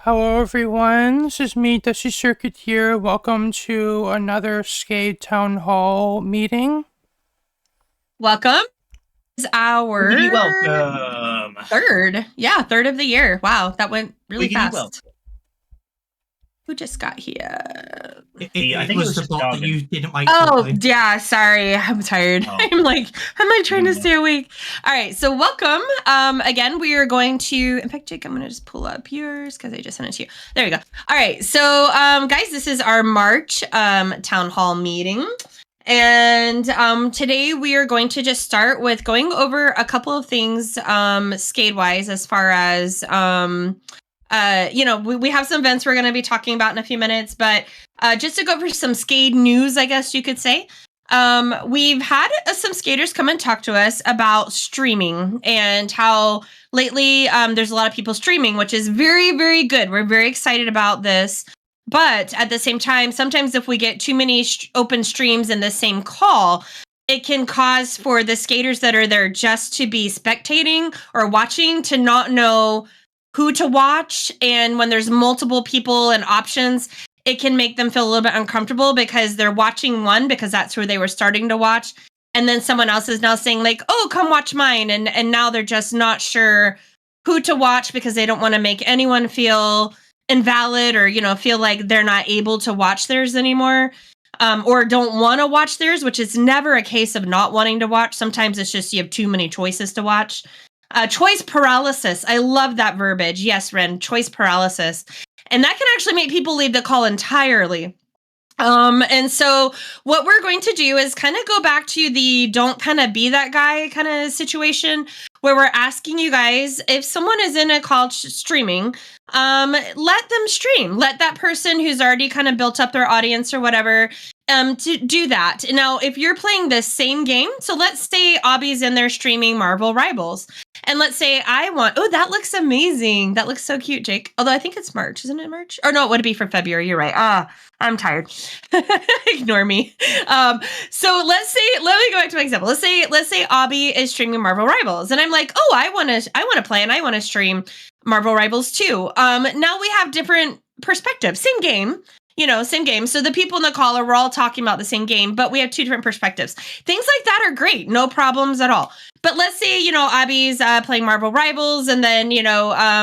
Hello everyone, this is me, Dusty Circuit here. Welcome to another Skade Town Hall meeting. Welcome. This is our Welcome. third of the year. Wow, that went really fast. Welcome. Who just got here? I think it was the just bot that Doggin. you didn't like. Oh, yeah, sorry. I'm tired. Oh. I'm like trying to stay awake. All right, so welcome. Again, we are going to, in fact, Jake, I'm going to just pull up yours because I just sent it to you. There you go. All right, so guys, this is our March town hall meeting. And today we are going to just start with going over a couple of things Skade-wise as far as, we have some events we're going to be talking about in a few minutes, but just to go over some Skade news, I guess you could say. We've had some skaters come and talk to us about streaming and how lately there's a lot of people streaming, which is very, very good. We're very excited about this. But at the same time, sometimes if we get too many open streams in the same call, it can cause for the skaters that are there just to be spectating or watching to not know who to watch. And when there's multiple people and options, it can make them feel a little bit uncomfortable because they're watching one because that's who they were starting to watch. And then someone else is now saying like, oh, come watch mine. And now they're just not sure who to watch because they don't want to make anyone feel invalid or, feel like they're not able to watch theirs anymore. Or don't want to watch theirs, which is never a case of not wanting to watch. Sometimes it's just you have too many choices to watch. Choice paralysis. I love that verbiage. Yes, Ren, choice paralysis. And that can actually make people leave the call entirely. And so what we're going to do is kind of go back to the don't kind of be that guy kind of situation where we're asking you guys, if someone is in a call streaming, let them stream. Let that person who's already kind of built up their audience or whatever, to do that. Now, if you're playing the same game, so let's say Obby's in there streaming Marvel Rivals. And let's say that looks amazing. That looks so cute, Jake. Although I think it's March, isn't it March? Or no, it would be for February. You're right. I'm tired. Ignore me. So let me go back to my example. Let's say Obby is streaming Marvel Rivals. And I'm like, oh, I want to play and I want to stream Marvel Rivals too. Now we have different perspectives. Same game. Same game. So the people in the call we're all talking about the same game, but we have two different perspectives. Things like that are great. No problems at all. But let's say, Abby's playing Marvel Rivals, and then,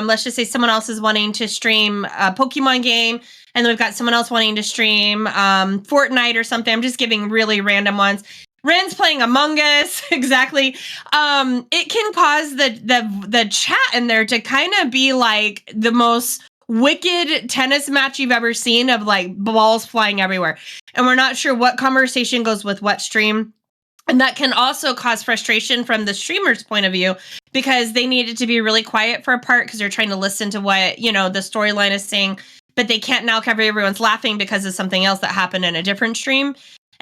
let's just say someone else is wanting to stream a Pokemon game, and then we've got someone else wanting to stream Fortnite or something. I'm just giving really random ones. Ren's playing Among Us. Exactly. It can cause the chat in there to kind of be like the most wicked tennis match you've ever seen of like balls flying everywhere. And we're not sure what conversation goes with what stream. And that can also cause frustration from the streamer's point of view because they need it to be really quiet for a part because they're trying to listen to what, the storyline is saying, but they can't now cover everyone's laughing because of something else that happened in a different stream.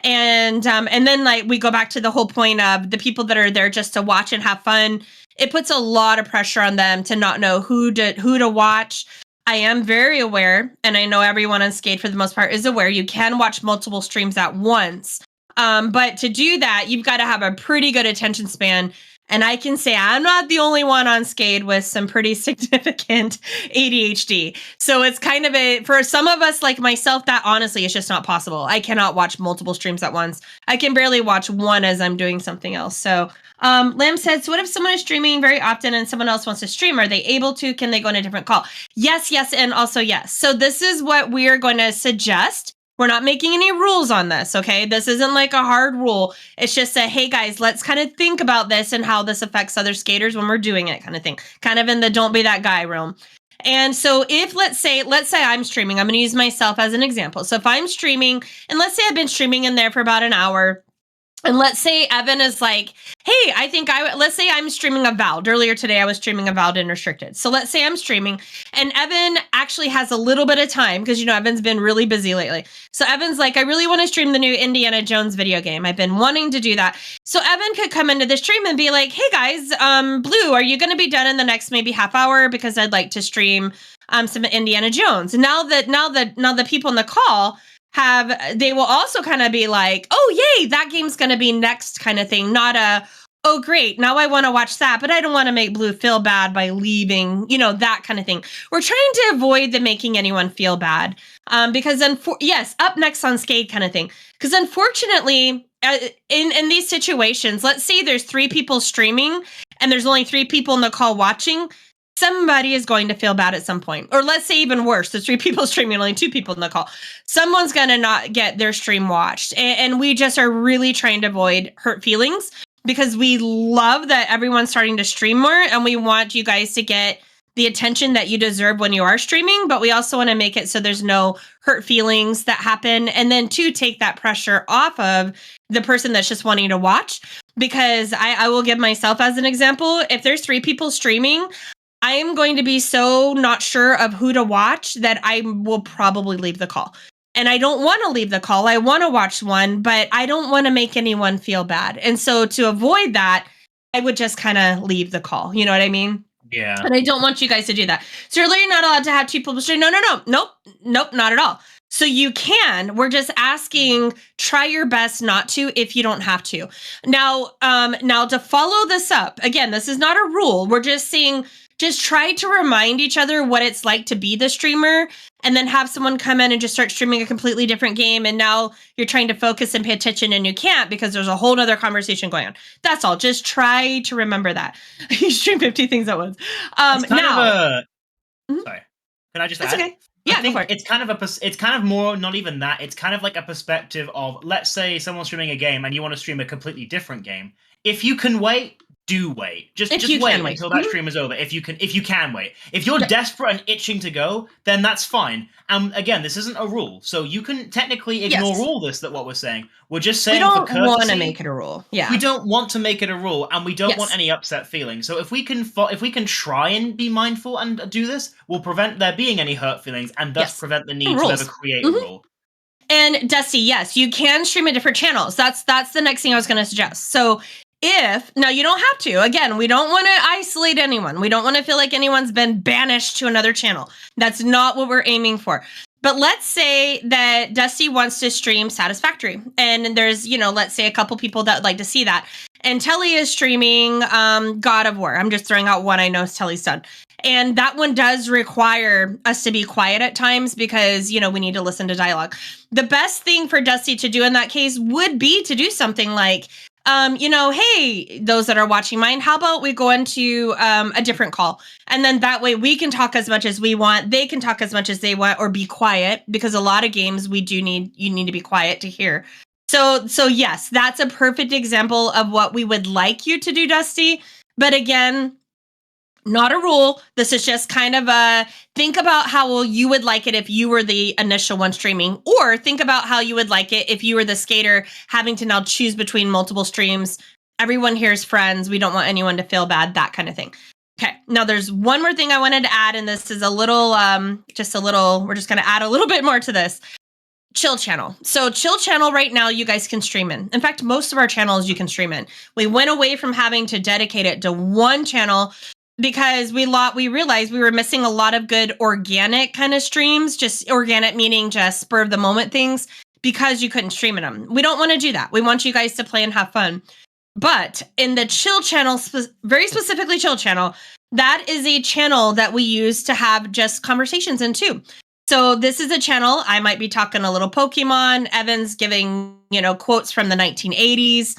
And then like we go back to the whole point of the people that are there just to watch and have fun. It puts a lot of pressure on them to not know who to watch. I am very aware, and I know everyone on Skade for the most part is aware, you can watch multiple streams at once. But to do that, you've got to have a pretty good attention span. And I can say I'm not the only one on Skade with some pretty significant ADHD. So it's kind of for some of us like myself, that honestly is just not possible. I cannot watch multiple streams at once. I can barely watch one as I'm doing something else. So Lamb said, so what if someone is streaming very often and someone else wants to stream? Are they able to? Can they go in a different call? Yes, and also yes. So this is what we are going to suggest. We're not making any rules on this, okay? This isn't like a hard rule. It's just a, hey guys, let's kind of think about this and how this affects other skaters when we're doing it kind of thing. Kind of in the don't be that guy realm. And so if let's say I'm streaming, I'm going to use myself as an example. So if I'm streaming, and let's say I've been streaming in there for about an hour, and let's say Evan is like, hey, let's say I'm streaming Avowed. Earlier today, I was streaming Avowed and Restricted. So let's say I'm streaming and Evan actually has a little bit of time because, Evan's been really busy lately. So Evan's like, I really want to stream the new Indiana Jones video game. I've been wanting to do that. So Evan could come into the stream and be like, hey guys, Blue, are you going to be done in the next maybe half hour? Because I'd like to stream some Indiana Jones. And now the people in the call they will also kind of be like, oh, yay, that game's going to be next kind of thing. Not a, oh, great, now I want to watch that, but I don't want to make Blue feel bad by leaving, that kind of thing. We're trying to avoid the making anyone feel bad. Because then, yes, up next on Skade kind of thing. Because unfortunately, in these situations, let's say there's 3 people streaming and there's only 3 people in the call watching. Somebody is going to feel bad at some point. Or let's say even worse, there's 3 people streaming, only 2 people in the call. Someone's going to not get their stream watched. And we just are really trying to avoid hurt feelings because we love that everyone's starting to stream more and we want you guys to get the attention that you deserve when you are streaming, but we also want to make it so there's no hurt feelings that happen. And then to take that pressure off of the person that's just wanting to watch, because I will give myself as an example. If there's 3 people streaming, I am going to be so not sure of who to watch that I will probably leave the call. And I don't want to leave the call. I want to watch one, but I don't want to make anyone feel bad. And so to avoid that, I would just kind of leave the call. You know what I mean? Yeah. And I don't want you guys to do that. So you're literally not allowed to have 2 people stream. Nope, not at all. So you can. We're just asking, try your best not to if you don't have to. Now to follow this up, again, this is not a rule. We're just saying, just try to remind each other what it's like to be the streamer and then have someone come in and just start streaming a completely different game. And now you're trying to focus and pay attention and you can't because there's a whole other conversation going on. That's all. Just try to remember that. You stream 50 things at once. It's kind now, of Mhm. Sorry. Can I just That's add? okay. Yeah, I think go for it. it's kind of more, not even that. It's kind of like a perspective of, let's say someone's streaming a game and you want to stream a completely different game. If you can wait, do wait. Just wait until that stream is over. If you can wait. If you're desperate and itching to go, then that's fine. And again, this isn't a rule, so you can technically ignore all this. That what we're saying. We're just saying we don't for courtesy, want to make it a rule. Yeah, we don't want to make it a rule, and we don't want any upset feelings. So if we can try and be mindful and do this, we'll prevent there being any hurt feelings, and thus prevent the need to ever create a rule. And Dusty, yes, you can stream at different channels. That's the next thing I was going to suggest. So now you don't have to. Again, we don't want to isolate anyone. We don't want to feel like anyone's been banished to another channel. That's not what we're aiming for. But let's say that Dusty wants to stream Satisfactory. And there's, let's say a couple people that would like to see that. And Telly is streaming God of War. I'm just throwing out one I know Telly's done. And that one does require us to be quiet at times because, we need to listen to dialogue. The best thing for Dusty to do in that case would be to do something like, hey, those that are watching mine, how about we go into a different call? And then that way we can talk as much as we want. They can talk as much as they want or be quiet because a lot of games you need to be quiet to hear. So yes, that's a perfect example of what we would like you to do, Dusty. But again, not a rule. This is just kind of think about how you would like it if you were the initial one streaming, or think about how you would like it if you were the skater having to now choose between multiple streams. Everyone here is friends. We don't want anyone to feel bad, that kind of thing. Okay. Now there's one more thing I wanted to add, and this is a little, we're just going to add a little bit more to this. Chill channel. So chill channel right now, you guys can stream in. In fact, most of our channels you can stream in. We went away from having to dedicate it to one channel because we realized we were missing a lot of good organic kind of streams, just organic meaning just spur of the moment things, because you couldn't stream in them. We don't want to do that. We want you guys to play and have fun. But in the chill channel, very specifically chill channel, that is a channel that we use to have just conversations in too. So this is a channel, I might be talking a little Pokemon, Evan's giving, quotes from the 1980s,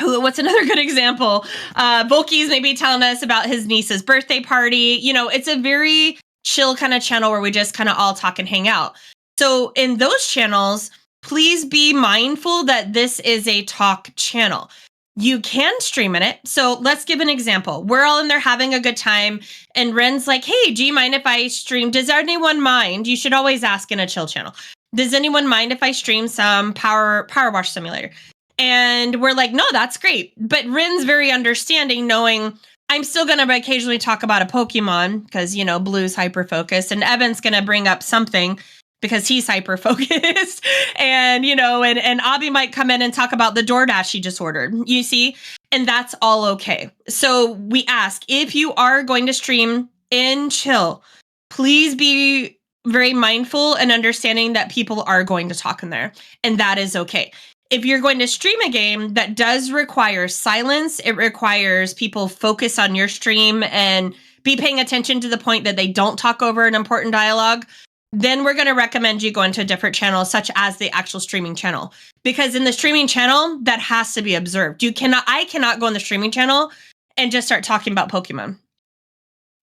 what's another good example? Bulky's maybe telling us about his niece's birthday party. It's a very chill kind of channel where we just kind of all talk and hang out. So in those channels, please be mindful that this is a talk channel. You can stream in it. So let's give an example. We're all in there having a good time. And Ren's like, hey, do you mind if I stream? Does anyone mind? You should always ask in a chill channel. Does anyone mind if I stream some Power Wash Simulator? And we're like, no, that's great. But Rin's very understanding, knowing I'm still going to occasionally talk about a Pokemon because, Blue's hyper-focused. And Evan's going to bring up something because he's hyper-focused. And, and Abby might come in and talk about the DoorDash he just ordered, you see? And that's all okay. So we ask, if you are going to stream in chill, please be very mindful and understanding that people are going to talk in there. And that is okay. if you're going to stream a game that does require silence, it requires people focus on your stream and be paying attention to the point that they don't talk over an important dialogue, then we're going to recommend you go into a different channel, such as the actual streaming channel. Because in the streaming channel, that has to be observed. I cannot go in the streaming channel and just start talking about Pokemon.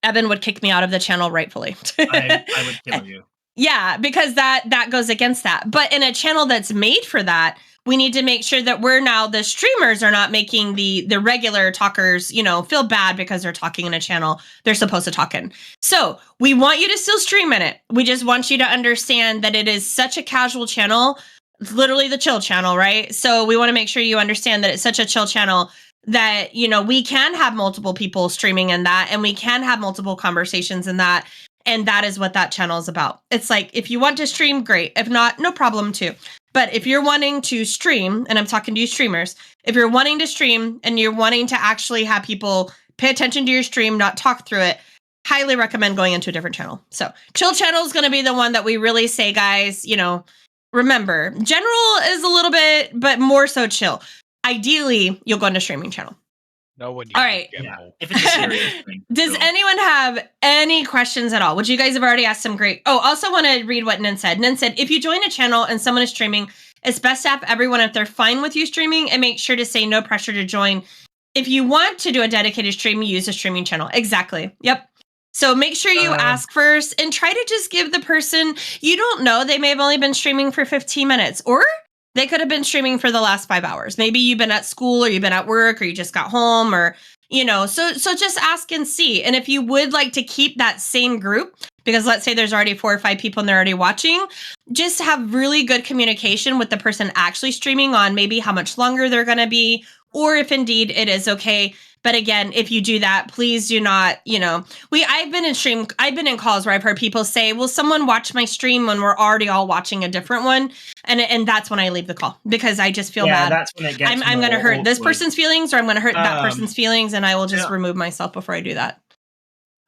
Evan would kick me out of the channel rightfully. I would kill you. Yeah, because that goes against that. But in a channel that's made for that, we need to make sure that the streamers are not making the regular talkers, feel bad because they're talking in a channel they're supposed to talk in. So we want you to still stream in it. We just want you to understand that it is such a casual channel. It's literally the chill channel, right? So we want to make sure you understand that it's such a chill channel that, we can have multiple people streaming in that, and we can have multiple conversations in that. And that is what that channel is about. It's like, if you want to stream, great. If not, no problem too. But if you're wanting to stream, and I'm talking to you streamers, if you're wanting to stream and you're wanting to actually have people pay attention to your stream, not talk through it, highly recommend going into a different channel. So chill channel is going to be the one that we really say, guys, remember, general is a little bit, but more so chill. Ideally, you'll go into streaming channel. No one. All right. Yeah, if it's a serious thing. Does anyone have any questions at all? Which you guys have already asked some great. Oh, also want to read what Nin said. Nin said, if you join a channel and someone is streaming, it's best to have everyone, if they're fine with you streaming, and make sure to say no pressure to join. If you want to do a dedicated stream, use a streaming channel. Exactly. Yep. So make sure you ask first and try to just give the person, you don't know, they may have only been streaming for 15 minutes, or they could have been streaming for the last 5 hours. Maybe you've been at school, or you've been at work, or you just got home, or, so just ask and see. And if you would like to keep that same group, because let's say there's already 4 or 5 people and they're already watching, just have really good communication with the person actually streaming on maybe how much longer they're going to be, or if indeed it is okay. But again, if you do that, please do not, I've been in calls where I've heard people say, will someone watch my stream when we're already all watching a different one? And that's when I leave the call, because I just feel bad. That's when it gets I'm going to hurt awkward. this person's feelings, or I'm going to hurt that person's feelings, and I will just remove myself before I do that.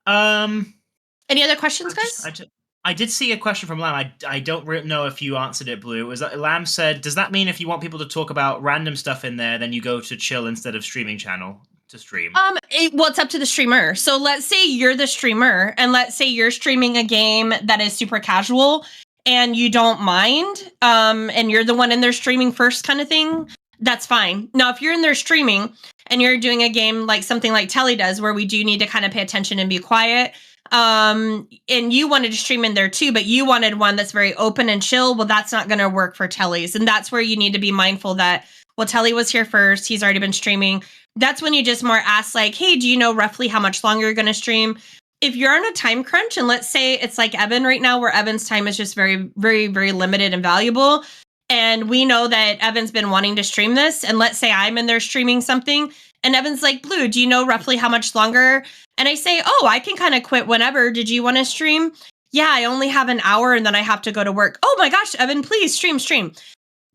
Any other questions, guys? I did see a question from Lamb. I don't know if you answered it, Blue. Was that Lamb said, does that mean if you want people to talk about random stuff in there, then you go to chill instead of streaming channel to stream? It's up to the streamer. So let's say you're the streamer, and let's say you're streaming a game that is super casual and you don't mind, and you're the one in there streaming first kind of thing, that's fine. Now, if you're in there streaming and you're doing a game like something like Telly does, where we do need to kind of pay attention and be quiet, and you wanted to stream in there too, but you wanted one that's very open and chill, well, that's not going to work for Telly's. And that's where you need to be mindful that, well, Telly was here first, he's already been streaming. That's when you just more ask, like, hey, do you know roughly how much longer you're going to stream? If you're on a time crunch, and let's say it's like Evan right now, where Evan's time is just very, very, very limited and valuable, and we know that Evan's been wanting to stream this, and let's say I'm in there streaming something, and Evan's like, Blue, do you know roughly how much longer? And I say, oh, I can kind of quit whenever. Did you want to stream? Yeah, I only have an hour, and then I have to go to work. Oh my gosh, Evan, please stream.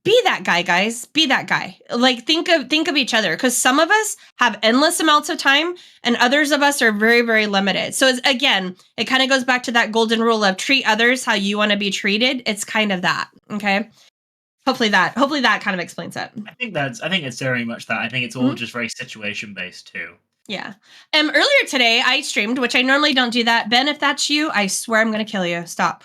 Be that guy, guys. Be that guy. Like, think of each other, because some of us have endless amounts of time and others of us are very, very limited. So again, it kind of goes back to that golden rule of treat others how you want to be treated. It's kind of that. Okay. Hopefully that kind of explains it. I think it's very much that. I think it's all just very situation based too. Yeah. Earlier today I streamed, which I normally don't do that. Ben, if that's you, I swear I'm going to kill you. Stop.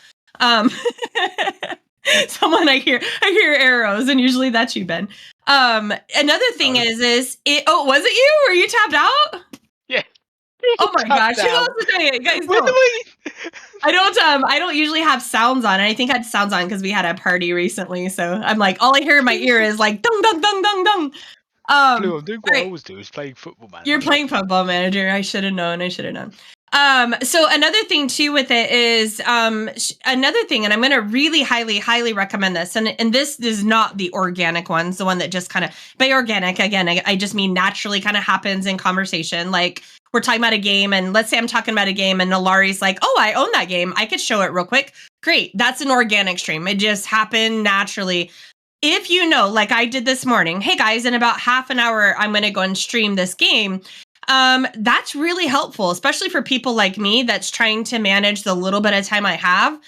Someone I hear arrows, and usually that's you, Ben. Another thing was it you? Were you tapped out? Yeah. Oh my gosh, who else is doing it? Guys, no. I don't usually have sounds on, and I think I had sounds on because we had a party recently, so I'm like, all I hear in my ear is like dung dung dung dung dung. Blue, I'm doing what I always do, is playing Football Manager. You're playing Football Manager. I should have known. So another thing too with it is another thing, and I'm going to really highly recommend this. And this is not the organic ones, the one that just kind of, by organic, again, I just mean naturally kind of happens in conversation. Like, we're talking about a game, and let's say I'm talking about a game and Nalari's like, oh, I own that game. I could show it real quick. Great. That's an organic stream. It just happened naturally. If you know, like I did this morning, hey guys, in about half an hour, I'm going to go and stream this game. That's really helpful, especially for people like me that's trying to manage the little bit of time I have.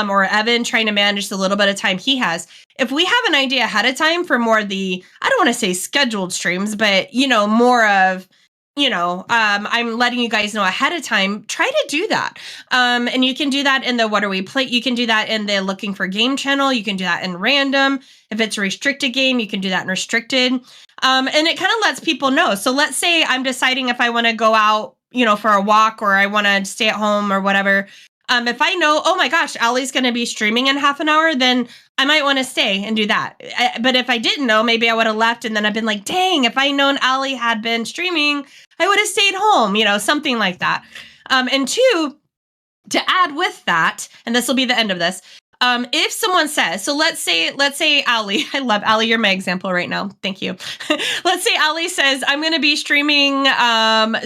or Evan trying to manage the little bit of time he has. If we have an idea ahead of time for more of the, I don't want to say scheduled streams, but, more of, I'm letting you guys know ahead of time, try to do that. And you can do that in the What Are We Play? You can do that in the Looking for Game channel. You can do that in random. If it's a restricted game, you can do that in restricted. And it kind of lets people know. So let's say I'm deciding if I want to go out, for a walk, or I want to stay at home or whatever. If I know, oh my gosh, Allie's going to be streaming in half an hour, then I might want to stay and do that. But if I didn't know, maybe I would have left, and then I've been like, dang, if I known Allie had been streaming, I would have stayed home, something like that. And two, to add with that, and this will be the end of this. If someone says, so let's say Allie, I love Allie, you're my example right now. Thank you. Let's say Allie says, I'm going to be streaming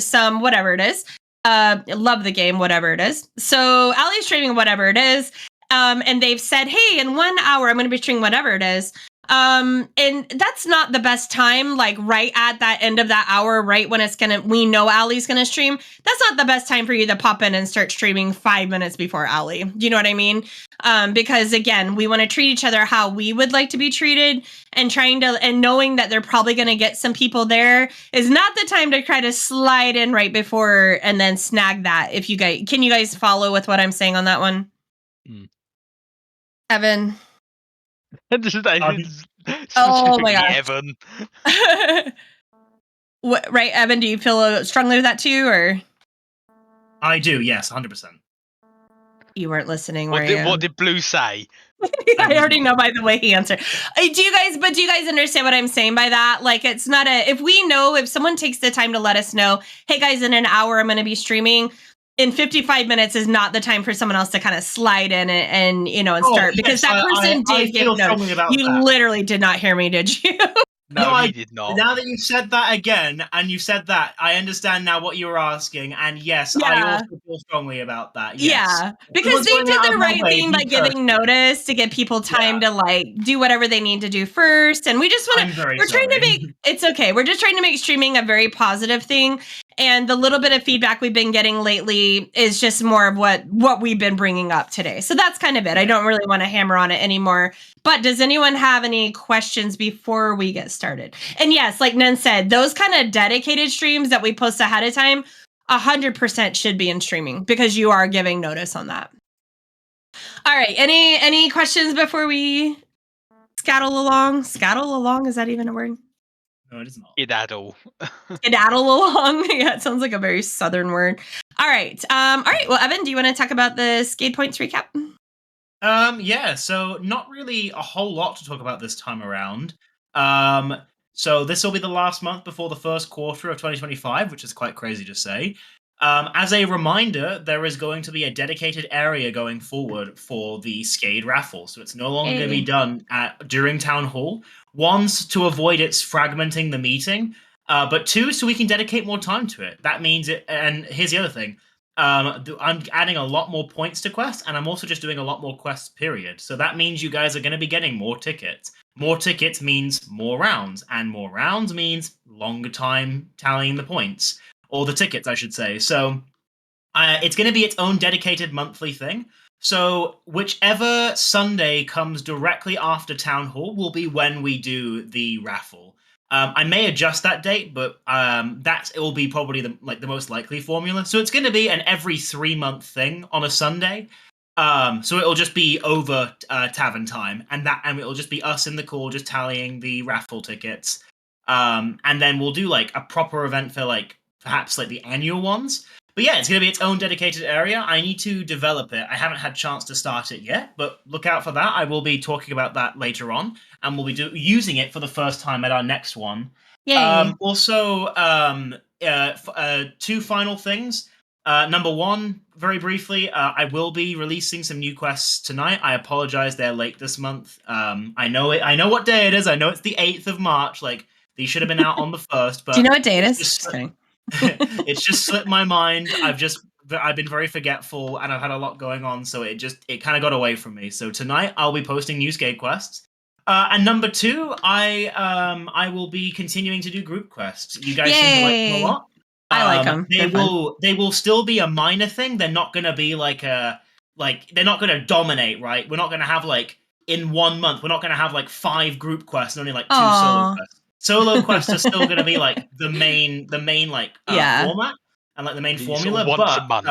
some whatever it is. Love the game, whatever it is. So Allie's streaming whatever it is. And they've said, hey, in 1 hour, I'm going to be streaming whatever it is. And that's not the best time, like right at that end of that hour, right when we know Allie's gonna stream. That's not the best time for you to pop in and start streaming 5 minutes before Allie. Do you know what I mean? Because again, we want to treat each other how we would like to be treated, and knowing that they're probably gonna get some people there is not the time to try to slide in right before and then snag that. Can you guys follow with what I'm saying on that one? Evan? Oh my gosh. Evan. What, right, Evan? Do you feel strongly with that too, or? I do, yes, 100%. You weren't listening, What did Blue say? I already know by the way he answered. Do you guys understand what I'm saying by that? Like, it's not if someone takes the time to let us know, hey guys, in an hour I'm going to be streaming. In 55 minutes is not the time for someone else to kind of slide in and start, because that person did give notes. You literally did not hear me, did you? No, I did not. Now that you've said that again, and you said that, I understand now what you were asking, and yes, yeah. I also feel strongly about that. Yes. Yeah, because they did the right thing by giving notice to give people time to do whatever they need to do first, and we just want to. We're trying to make it's okay. We're just trying to make streaming a very positive thing, and the little bit of feedback we've been getting lately is just more of what we've been bringing up today. So that's kind of it. I don't really want to hammer on it anymore. But does anyone have any questions before we get started? And yes, like Nen said, those kind of dedicated streams that we post ahead of time, 100% should be in streaming, because you are giving notice on that. All right. Any questions before we scaddle along? Scaddle along? Is that even a word? No, it is not. Skedaddle. Skedaddle along. Yeah, it sounds like a very southern word. All right. Well, Evan, do you want to talk about the Skade points recap? Yeah, so not really a whole lot to talk about this time around. So this will be the last month before the first quarter of 2025, which is quite crazy to say. As a reminder, there is going to be a dedicated area going forward for the Skade raffle, so it's no longer going to be done during Town Hall. One, to avoid its fragmenting the meeting, but two, so we can dedicate more time to it. That means it, and here's the other thing. I'm adding a lot more points to quests, and I'm also just doing a lot more quests, period. So that means you guys are going to be getting more tickets. More tickets means more rounds, and more rounds means longer time tallying the points. Or the tickets, I should say. So it's going to be its own dedicated monthly thing. So whichever Sunday comes directly after Town Hall will be when we do the raffle. I may adjust that date, but it will be probably the most likely formula. So it's going to be an every 3-month thing on a Sunday. So it'll just be over tavern time, and it'll just be us in the call just tallying the raffle tickets. And then we'll do like a proper event for perhaps the annual ones. But yeah, it's going to be its own dedicated area. I need to develop it. I haven't had a chance to start it yet, but look out for that. I will be talking about that later on, and we'll be using it for the first time at our next one. Yay. Also, two final things. Number one, very briefly, I will be releasing some new quests tonight. I apologize, they're late this month. I know what day it is. I know it's the 8th of March. These should have been out on the 1st. But do you know what day it is? Just kidding. It's just slipped my mind. I've been very forgetful, and I've had a lot going on, so it kind of got away from me. So tonight I'll be posting new Skade quests. And number two, I will be continuing to do group quests. You guys seem to like them a lot. I like them. They will still be a minor thing. They're not going to be like a they're not going to dominate, right? We're not going to have like in 1 month, we're not going to have like 5 group quests and only like 2 solo quests. Solo quests are still going to be like the main like format and like the main formula, once a month.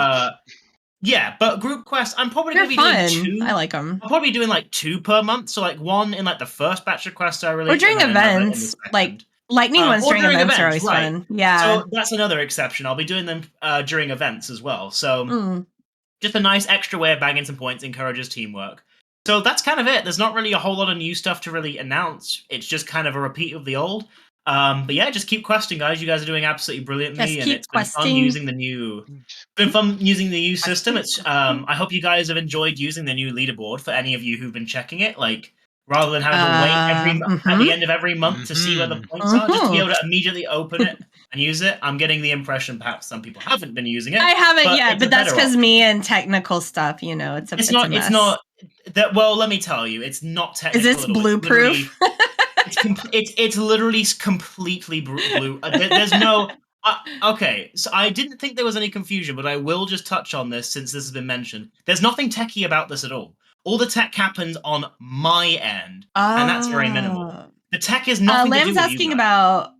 Yeah, but group quests, I'm probably going to be doing 2. I like them. I'm probably doing like 2 per month, so like 1 in like the first batch of quests I release. Or during events, like lightning ones during events are always fun. Yeah. So that's another exception. I'll be doing them during events as well. So just a nice extra way of bagging some points, encourages teamwork. So that's kind of it. There's not really a whole lot of new stuff to really announce. It's just kind of a repeat of the old. But yeah, just keep questing, guys. You guys are doing absolutely brilliantly, and it's been fun using the new. System. It's I hope you guys have enjoyed using the new leaderboard. For any of you who've been checking it, like rather than having to wait at the end of every month to see where the points are, just to be able to immediately open it and use it. I'm getting the impression perhaps some people haven't been using it. I haven't yet, but that's because me and technical stuff. You know, it's not. It's not that. Well, let me tell you, it's not technical. Is this blue-proof? It's literally completely blue. There's no. Okay, so I didn't think there was any confusion, but I will just touch on this since this has been mentioned. There's nothing techie about this at all. All the tech happens on my end, and that's very minimal. The tech is nothing to do with Lamb's asking about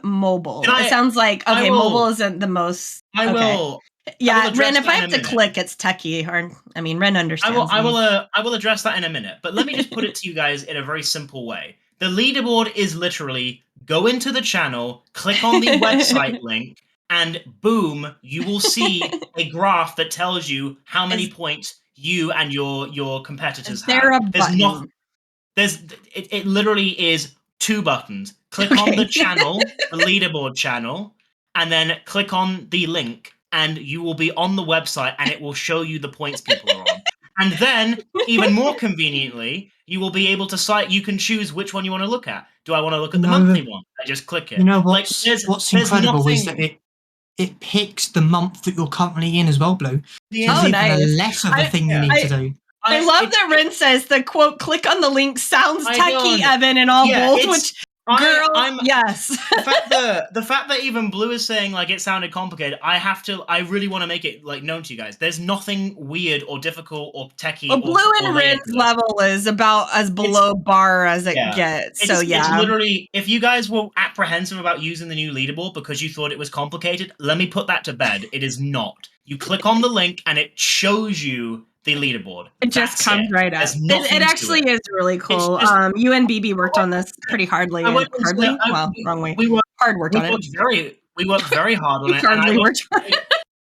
mobile. It sounds like mobile isn't the most. I will. Yeah, Ren, if I have to click, it's techie. Ren understands. I will address that in a minute, but let me just put it to you guys in a very simple way. The leaderboard is literally go into the channel, click on the website link, and boom, you will see a graph that tells you how many points you and your competitors have. It literally is 2 buttons. Click on the channel, the leaderboard channel, and then click on the link, and you will be on the website, and it will show you the points people are on. And then, even more conveniently, you will be able to you can choose which one you want to look at. Do I want to look at the monthly one? I just click it. You know what's incredible is that it picks the month that you're currently in as well, Blue. Oh, nice. Less of a thing you need to do. I love that Ren says the quote, click on the link sounds techie, Evan, in all bold, which... yes. the fact that even Blue is saying like it sounded complicated, I really want to make it like known to you guys. There's nothing weird or difficult or techie. Well, Blue and Ren's level is about as below bar as it gets. It's literally, if you guys were apprehensive about using the new leaderboard because you thought it was complicated, let me put that to bed. It is not. You click on the link and it shows you the leaderboard. It just comes right up. It actually is really cool. You and BB worked on this pretty hardly. Wrong way. We worked on it. We worked very hard on it.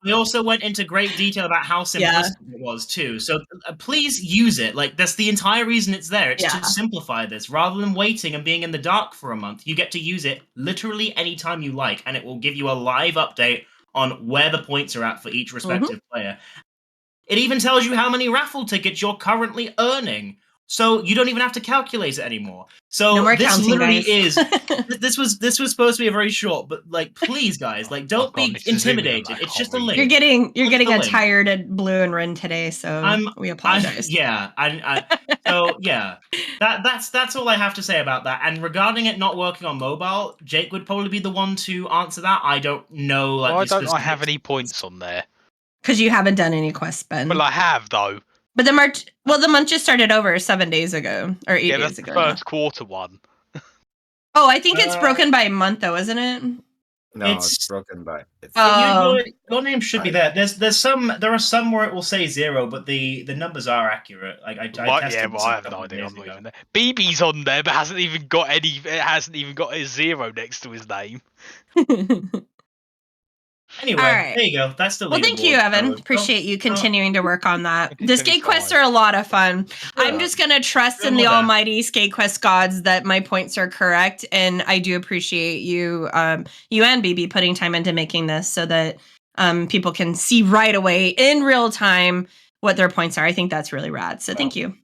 We also went into great detail about how simplistic it was too. So please use it. Like that's the entire reason it's there. It's to simplify this. Rather than waiting and being in the dark for a month, you get to use it literally anytime you like, and it will give you a live update on where the points are at for each respective player. It even tells you how many raffle tickets you're currently earning. So you don't even have to calculate it anymore. So this literally is this was supposed to be a very short, but like please guys, like don't be intimidated. It's just a link. You're getting a tired at Blue and Ren today, so we apologize. That's all I have to say about that. And regarding it not working on mobile, Jake would probably be the one to answer that. I don't know. Why don't I have any points on there? Because you haven't done any quests, Ben. Well, I have though. But the month just started over 7 days ago or 8 days ago. Yeah, that's the first quarter one. Oh, I think it's broken by month though, isn't it? No, it's broken by. Your name should be there. There are some where it will say 0, but the numbers are accurate. Like I tested. I have no idea. I'm not even there. BB's on there, but hasn't even got any. It hasn't even got a 0 next to his name. Anyway, there you go. That's the. Well, thank you, Evan. Appreciate you continuing to work on that. The Skade quests are a lot of fun. Yeah. I'm just gonna trust in the almighty Skade quest gods that my points are correct, and I do appreciate you, you and BB putting time into making this so that people can see right away in real time what their points are. I think that's really rad. So thank you.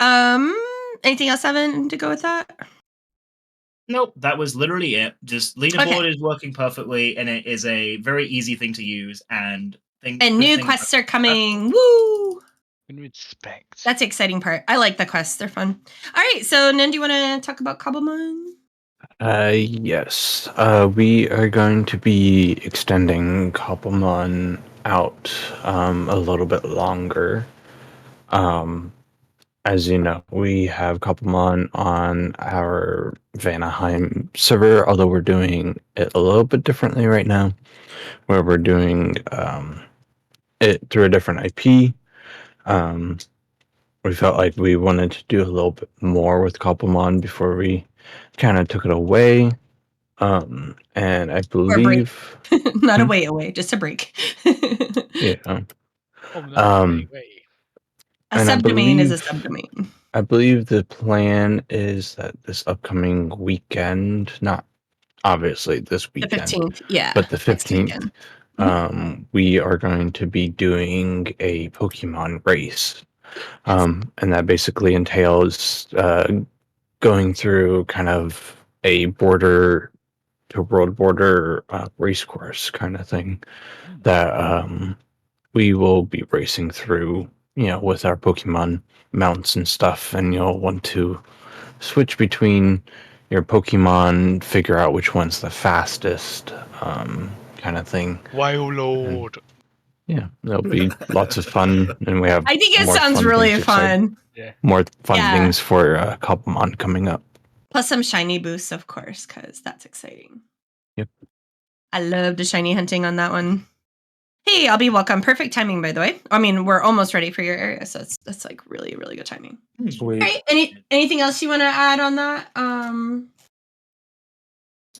Anything else, Evan, to go with that? Nope, that was literally it. Just leaderboard is working perfectly, and it is a very easy thing to use. And new quests are coming. Woo! In respect. That's the exciting part. I like the quests; they're fun. All right, so Nen, do you want to talk about Cobblemon? Yes. We are going to be extending Cobblemon out a little bit longer. As you know, we have Koppelmon on our Vanaheim server, although we're doing it a little bit differently right now, where we're doing it through a different IP. We felt like we wanted to do a little bit more with Koppelmon before we kind of took it away. And I believe not away, just a break. yeah. Oh, no, wait. A subdomain is a subdomain. I believe the plan is that this upcoming weekend, not obviously this weekend, the 15th, yeah, but the 15th, we are going to be doing a Pokemon race. And that basically entails going through kind of a border to world border race course kind of thing that we will be racing through, with our Pokemon mounts and stuff, and you'll want to switch between your Pokemon, figure out which one's the fastest, kind of thing. Wailord. Yeah, there'll be lots of fun, and we have. I think it sounds really fun. Yeah. More fun things for Koppelmon coming up. Plus some shiny boosts, of course, because that's exciting. Yep. I love the shiny hunting on that one. Hey, I'll be welcome. Perfect timing, by the way. I mean, we're almost ready for your area, so that's like really, really good timing. Sweet. All right. Anything else you want to add on that?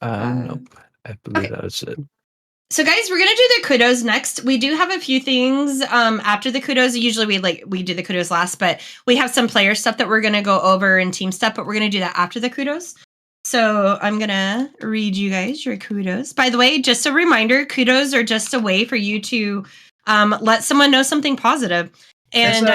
Nope. I believe that was it. So guys, we're gonna do the kudos next. We do have a few things after the kudos. Usually we do the kudos last, but we have some player stuff that we're gonna go over and team stuff, but we're gonna do that after the kudos. So I'm gonna read you guys your kudos. By the way, just a reminder, kudos are just a way for you to let someone know something positive. And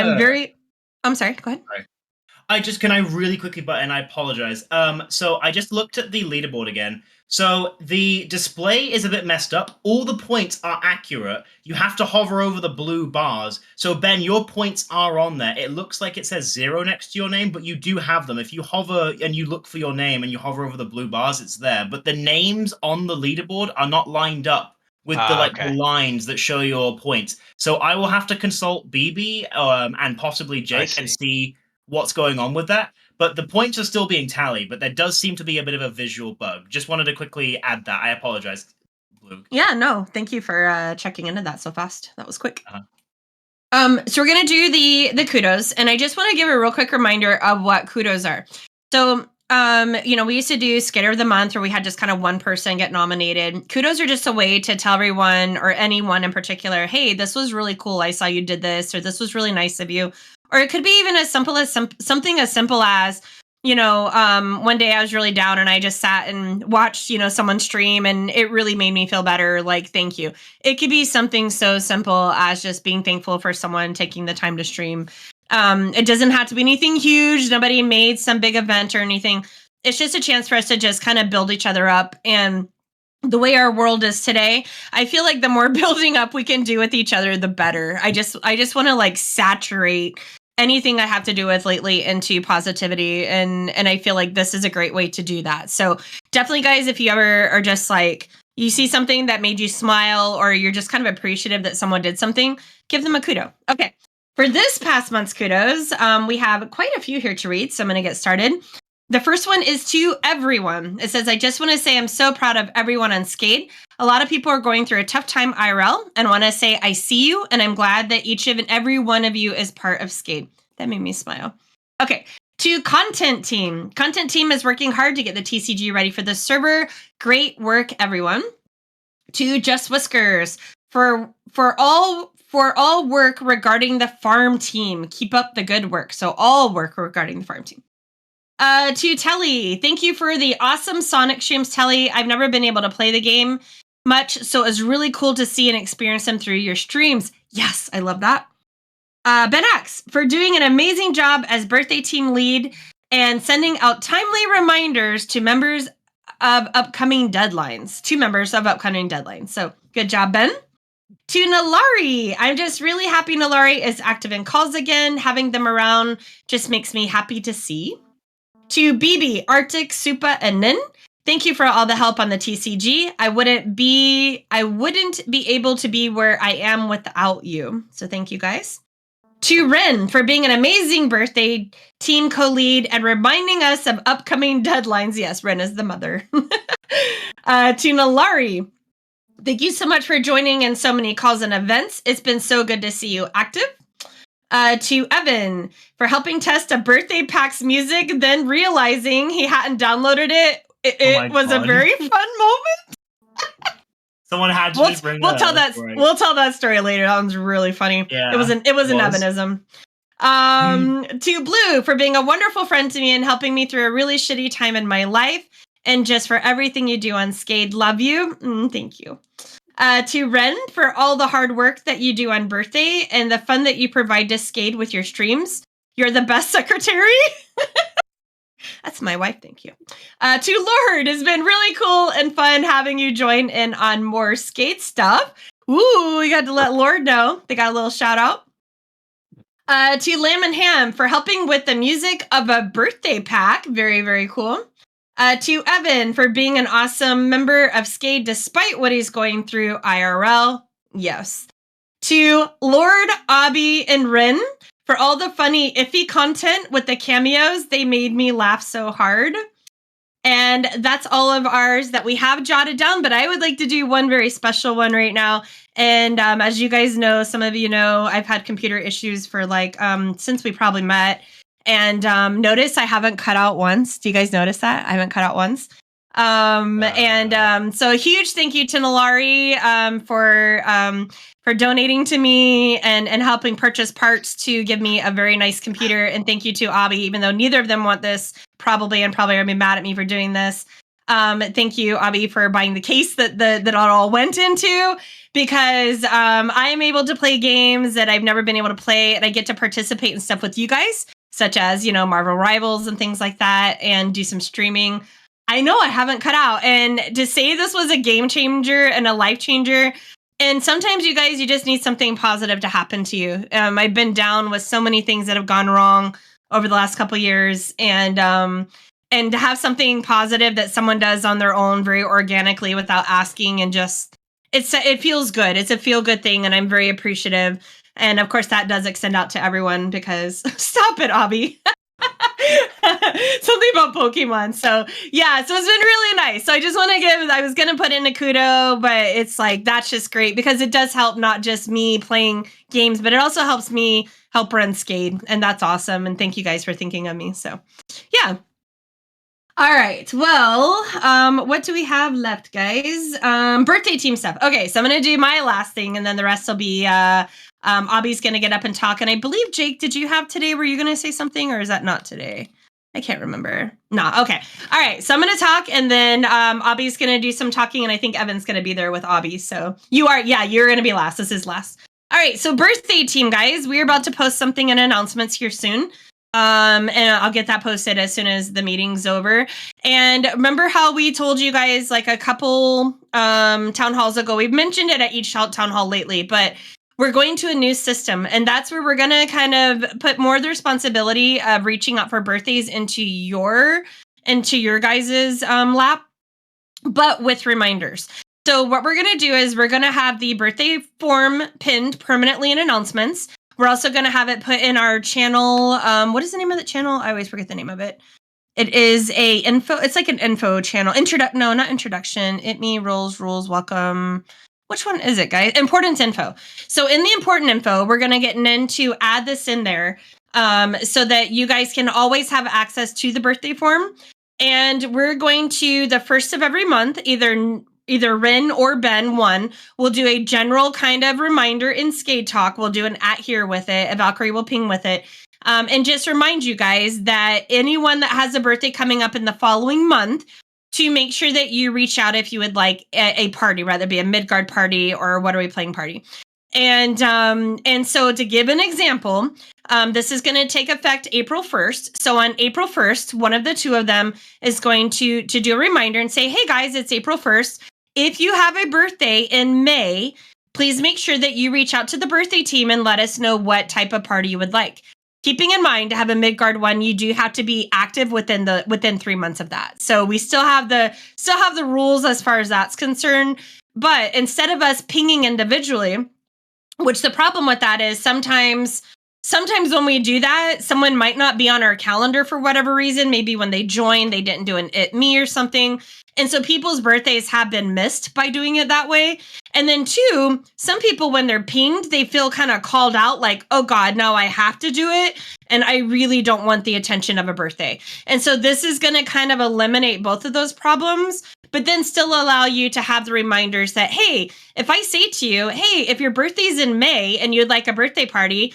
I'm sorry, go ahead. Can I really quickly butt in? I apologize. So I just looked at the leaderboard again. So the display is a bit messed up. All the points are accurate. You have to hover over the blue bars. So Ben, your points are on there. It looks like it says 0 next to your name, but you do have them. If you hover and you look for your name and you hover over the blue bars, it's there. But the names on the leaderboard are not lined up with the lines that show your points. So I will have to consult BB and possibly Jake and see what's going on with that. But the points are still being tallied, but there does seem to be a bit of a visual bug. Just wanted to quickly add that. I apologize, Blue. Yeah, no, thank you for checking into that so fast. That was quick. So we're gonna do the kudos, and I just want to give a real quick reminder of what kudos are. So we used to do Skater of the Month, where we had just kind of one person get nominated. Kudos are just a way to tell everyone, or anyone in particular, hey, this was really cool. I saw you did this, or this was really nice of you. Or it could be even as simple as something as simple as, one day I was really down and I just sat and watched, someone stream and it really made me feel better. Like, thank you. It could be something so simple as just being thankful for someone taking the time to stream. It doesn't have to be anything huge. Nobody made some big event or anything. It's just a chance for us to just kind of build each other up. And the way our world is today, I feel like the more building up we can do with each other, the better. I just want to saturate anything I have to do with lately into positivity. And I feel like this is a great way to do that. So definitely, guys, if you ever are just you see something that made you smile, or you're just kind of appreciative that someone did something, give them a kudo. Okay. For this past month's kudos, we have quite a few here to read. So I'm going to get started. The first one is to everyone. It says, I just want to say I'm so proud of everyone on Skade. A lot of people are going through a tough time IRL, and want to say I see you, and I'm glad that each and every one of you is part of Skade. That made me smile. Okay, to Content Team. Content Team is working hard to get the TCG ready for the server. Great work, everyone. To Just Whiskers. For all work regarding the farm team. Keep up the good work. So all work regarding the farm team. To Telly, thank you for the awesome Sonic streams, Telly. I've never been able to play the game much, so it was really cool to see and experience them through your streams. Yes, I love that. Ben Axe, for doing an amazing job as birthday team lead and sending out timely reminders to members of upcoming deadlines. So good job, Ben. To Nalari, I'm just really happy Nalari is active in calls again. Having them around just makes me happy to see. To BB, Arctic, Supa, and Nin, Thank you for all the help on the TCG. I wouldn't be able to be where I am without you. So thank you guys. To Ren for being an amazing birthday team co-lead and reminding us of upcoming deadlines. Yes, Ren is the mother. To Nalari, thank you so much for joining in so many calls and events. It's been so good to see you active. To Evan for helping test a birthday pack's music, then realizing he hadn't downloaded it. It was God. A very fun moment. Someone had to just bring we'll tell that. Right. We'll tell that story later. That one's really funny. Yeah, it was an Evanism. To Blue for being a wonderful friend to me and helping me through a really shitty time in my life, and just for everything you do on Skade. Love you. Thank you. To Ren for all the hard work that you do on birthday and the fun that you provide to Skade with your streams. You're the best secretary. That's my wife, thank you. To Lord, it's been really cool and fun having you join in on more Skate stuff. Ooh, we got to let Lord know. They got a little shout out. To Lamb and Ham for helping with the music of a birthday pack. Very, very cool. To Evan for being an awesome member of Skade despite what he's going through IRL. Yes. To Lord, Abby, and Rin for all the funny iffy content with the cameos. They made me laugh so hard. And that's all of ours that we have jotted down, but I would like to do one very special one right now. And as you guys know, some of you know, I've had computer issues for since we probably met. And notice I haven't cut out once. Do you guys notice that? I haven't cut out once. So a huge thank you to Nalari for donating to me and helping purchase parts to give me a very nice computer. And thank you to Abby, even though neither of them want this probably are going to be mad at me for doing this. Thank you, Abby, for buying the case that it all went into, because I am able to play games that I've never been able to play, and I get to participate in stuff with you guys, such as, Marvel Rivals and things like that, and do some streaming. I know I haven't cut out. And to say this was a game changer and a life changer, and sometimes you guys, you just need something positive to happen to you. I've been down with so many things that have gone wrong over the last couple of years, and to have something positive that someone does on their own very organically without asking, and just it feels good. It's a feel good thing, and I'm very appreciative. And of course, that does extend out to everyone, because stop it, Abby. Something about Pokemon. So yeah, so it's been really nice. So I just want to I was going to put in a kudo, but it's like, that's just great, because it does help not just me playing games, but it also helps me help run Skade. And that's awesome. And thank you guys for thinking of me. So yeah. All right. Well, what do we have left, guys? Birthday team stuff. Okay. So I'm going to do my last thing, and then the rest will be, Abby's going to get up and talk. And I believe, Jake, did you have today? Were you going to say something, or is that not today? I can't remember. No. Okay. All right. So I'm going to talk, and then Abby's going to do some talking, and I think Evan's going to be there with Abby. So you're going to be last. This is last. All right. So birthday team, guys, we're about to post something in announcements here soon. And I'll get that posted as soon as the meeting's over. And remember how we told you guys like a couple town halls ago, we've mentioned it at each town hall lately, but we're going to a new system, and that's where we're going to kind of put more of the responsibility of reaching out for birthdays into your guys's lap, but with reminders. So what we're going to do is we're going to have the birthday form pinned permanently in announcements. We're also going to have it put in our channel. What is the name of the channel? I always forget the name of it. It is a info. It's like an info channel. No, not introduction. Rules, welcome. Which one is it, guys? Important info. So in the important info, we're going to get Nen to add this in there so that you guys can always have access to the birthday form. And we're going to, the first of every month, either Rin or Ben, will do a general kind of reminder in Skade Talk. We'll do an @here with it. A Valkyrie will ping with it. And just remind you guys that anyone that has a birthday coming up in the following month, to make sure that you reach out if you would like a party, rather be a Midgard party or what are we playing party. And so to give an example, this is going to take effect April 1st. So on April 1st, one of the two of them is going to do a reminder and say, hey guys, it's April 1st. If you have a birthday in May, please make sure that you reach out to the birthday team and let us know what type of party you would like. keeping in mind to have a Midgard one, you do have to be active within 3 months of that. So we still have the rules as far as that's concerned. But instead of us pinging individually, which the problem with that is sometimes when we do that, someone might not be on our calendar for whatever reason. Maybe when they joined, they didn't do an it me or something. And so people's birthdays have been missed by doing it that way. And then 2, some people, when they're pinged, they feel kind of called out like, oh God, now I have to do it. And I really don't want the attention of a birthday. And so this is going to kind of eliminate both of those problems, but then still allow you to have the reminders that, hey, if I say to you, hey, if your birthday's in May and you'd like a birthday party,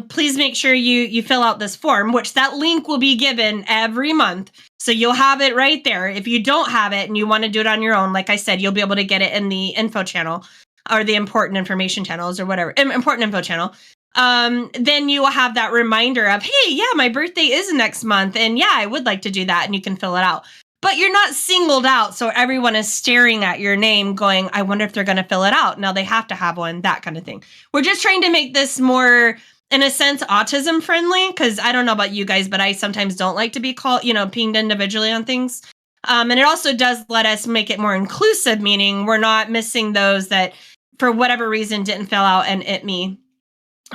please make sure you fill out this form, which that link will be given every month. So you'll have it right there. If you don't have it and you want to do it on your own, like I said, you'll be able to get it in the info channel or the important information channels or whatever, important info channel. Then you will have that reminder of, hey, yeah, my birthday is next month. And yeah, I would like to do that. And you can fill it out. But you're not singled out. So everyone is staring at your name going, I wonder if they're going to fill it out. Now they have to have one, that kind of thing. We're just trying to make this more, in a sense, autism friendly, because I don't know about you guys, but I sometimes don't like to be called, pinged individually on things. And it also does let us make it more inclusive, meaning we're not missing those that for whatever reason didn't fill out an it me.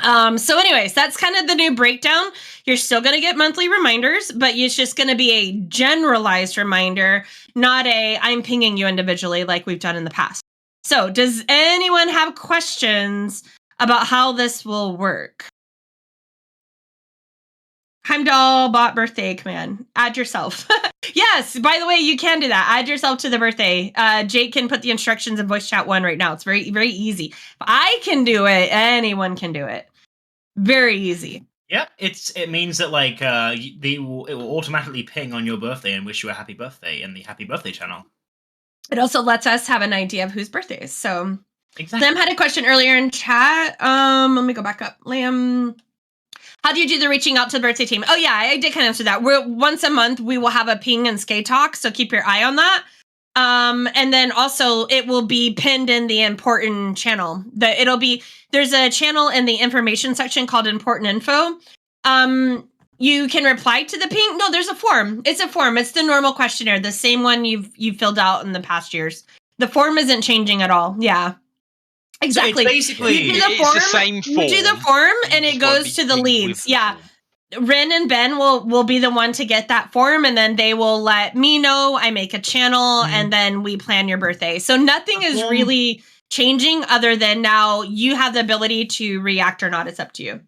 So anyways, that's kind of the new breakdown. You're still going to get monthly reminders, but it's just going to be a generalized reminder, not a I'm pinging you individually like we've done in the past. So does anyone have questions about how this will work? Heimdall bot birthday command. Add yourself. Yes, by the way, you can do that. Add yourself to the birthday. Jake can put the instructions in voice chat 1 right now. It's very, very easy. If I can do it, anyone can do it. Very easy. Yeah, it means that like it will automatically ping on your birthday and wish you a happy birthday in the happy birthday channel. It also lets us have an idea of whose birthday is. So exactly. Lamb had a question earlier in chat. Let me go back up. Lamb, how do you do the reaching out to the birthday team? Oh yeah, I did kind of answer that. Once a month we will have a ping and skate talk, so keep your eye on that. And then also it will be pinned in the important channel. There's a channel in the information section called important info. You can reply to the ping. No, there's a form. It's a form. It's the normal questionnaire, the same one you've filled out in the past years. The form isn't changing at all. Yeah. Exactly. So it's basically the same form. You do the form and it goes to the leads. Yeah. Ren and Ben will be the one to get that form, and then they will let me know. I make a channel, and then we plan your birthday. So nothing is really changing other than now you have the ability to react or not. It's up to you.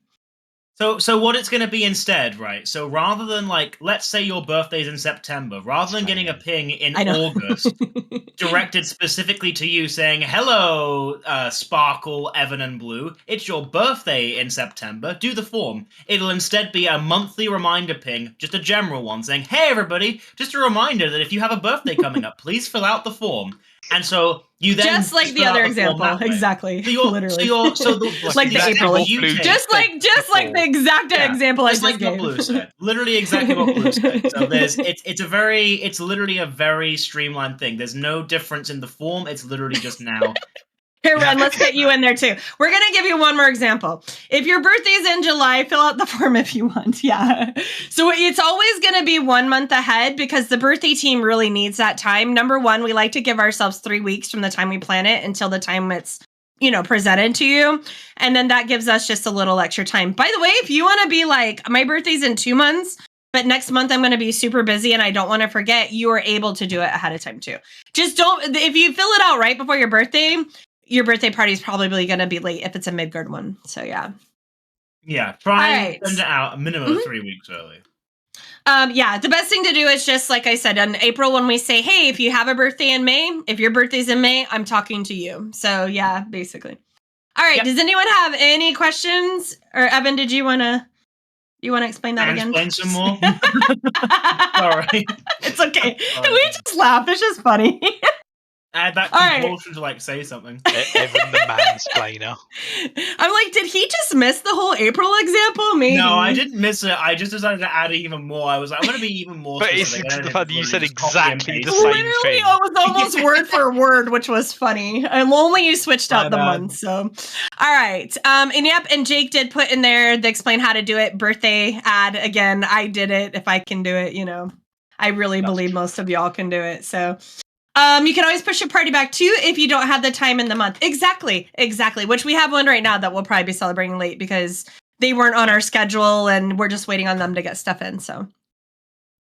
So what it's going to be instead, right? So rather than like, let's say your birthday's in September, rather than getting a ping in August directed specifically to you saying, hello, Sparkle, Evan, and Blue, it's your birthday in September, do the form. It'll instead be a monthly reminder ping, just a general one saying, hey, everybody, just a reminder that if you have a birthday coming up, please fill out the form. And so you then just like the other example, exactly. Literally, like the April, just like the exact example I just like gave. What Blue said, literally exactly what Blue said. So it's literally a very streamlined thing. There's no difference in the form. It's literally just now. Here, Ren, let's get you in there too. We're going to give you one more example. If your birthday's in July, fill out the form if you want. Yeah. So it's always going to be 1 month ahead because the birthday team really needs that time. Number one, we like to give ourselves 3 weeks from the time we plan it until the time it's, presented to you. And then that gives us just a little extra time. By the way, if you want to be like, my birthday's in 2 months, but next month I'm going to be super busy and I don't want to forget, you are able to do it ahead of time too. Just don't, if you fill it out right before your birthday party is probably going to be late if it's a Midgard one. So, yeah. Yeah, try and send it out a minimum of 3 weeks early. Yeah, the best thing to do is just, like I said, in April when we say, hey, if you have a birthday in May, if your birthday's in May, I'm talking to you. So, yeah, basically. All right, Does anyone have any questions? Or, Evan, did you want to explain that again? Explain some more? Sorry. It's okay. We just laugh. It's just funny. Add that compulsion to like say something. Evan the mansplainer. I'm like, did he just miss the whole April example? Maybe. No, I didn't miss it. I just decided to add even more. I was like, I'm going to be even more specific. But it's the fact that you said just copy and exactly paste the it. same Literally, thing. it was almost word for word, which was funny. And only you switched out the month. So, all right. And Jake did put in there to explain how to do it. Birthday ad again. I did it. If I can do it, I really believe most of y'all can do it. So. You can always push your party back too if you don't have the time in the month. Exactly. Which we have one right now that we'll probably be celebrating late because they weren't on our schedule and we're just waiting on them to get stuff in. So,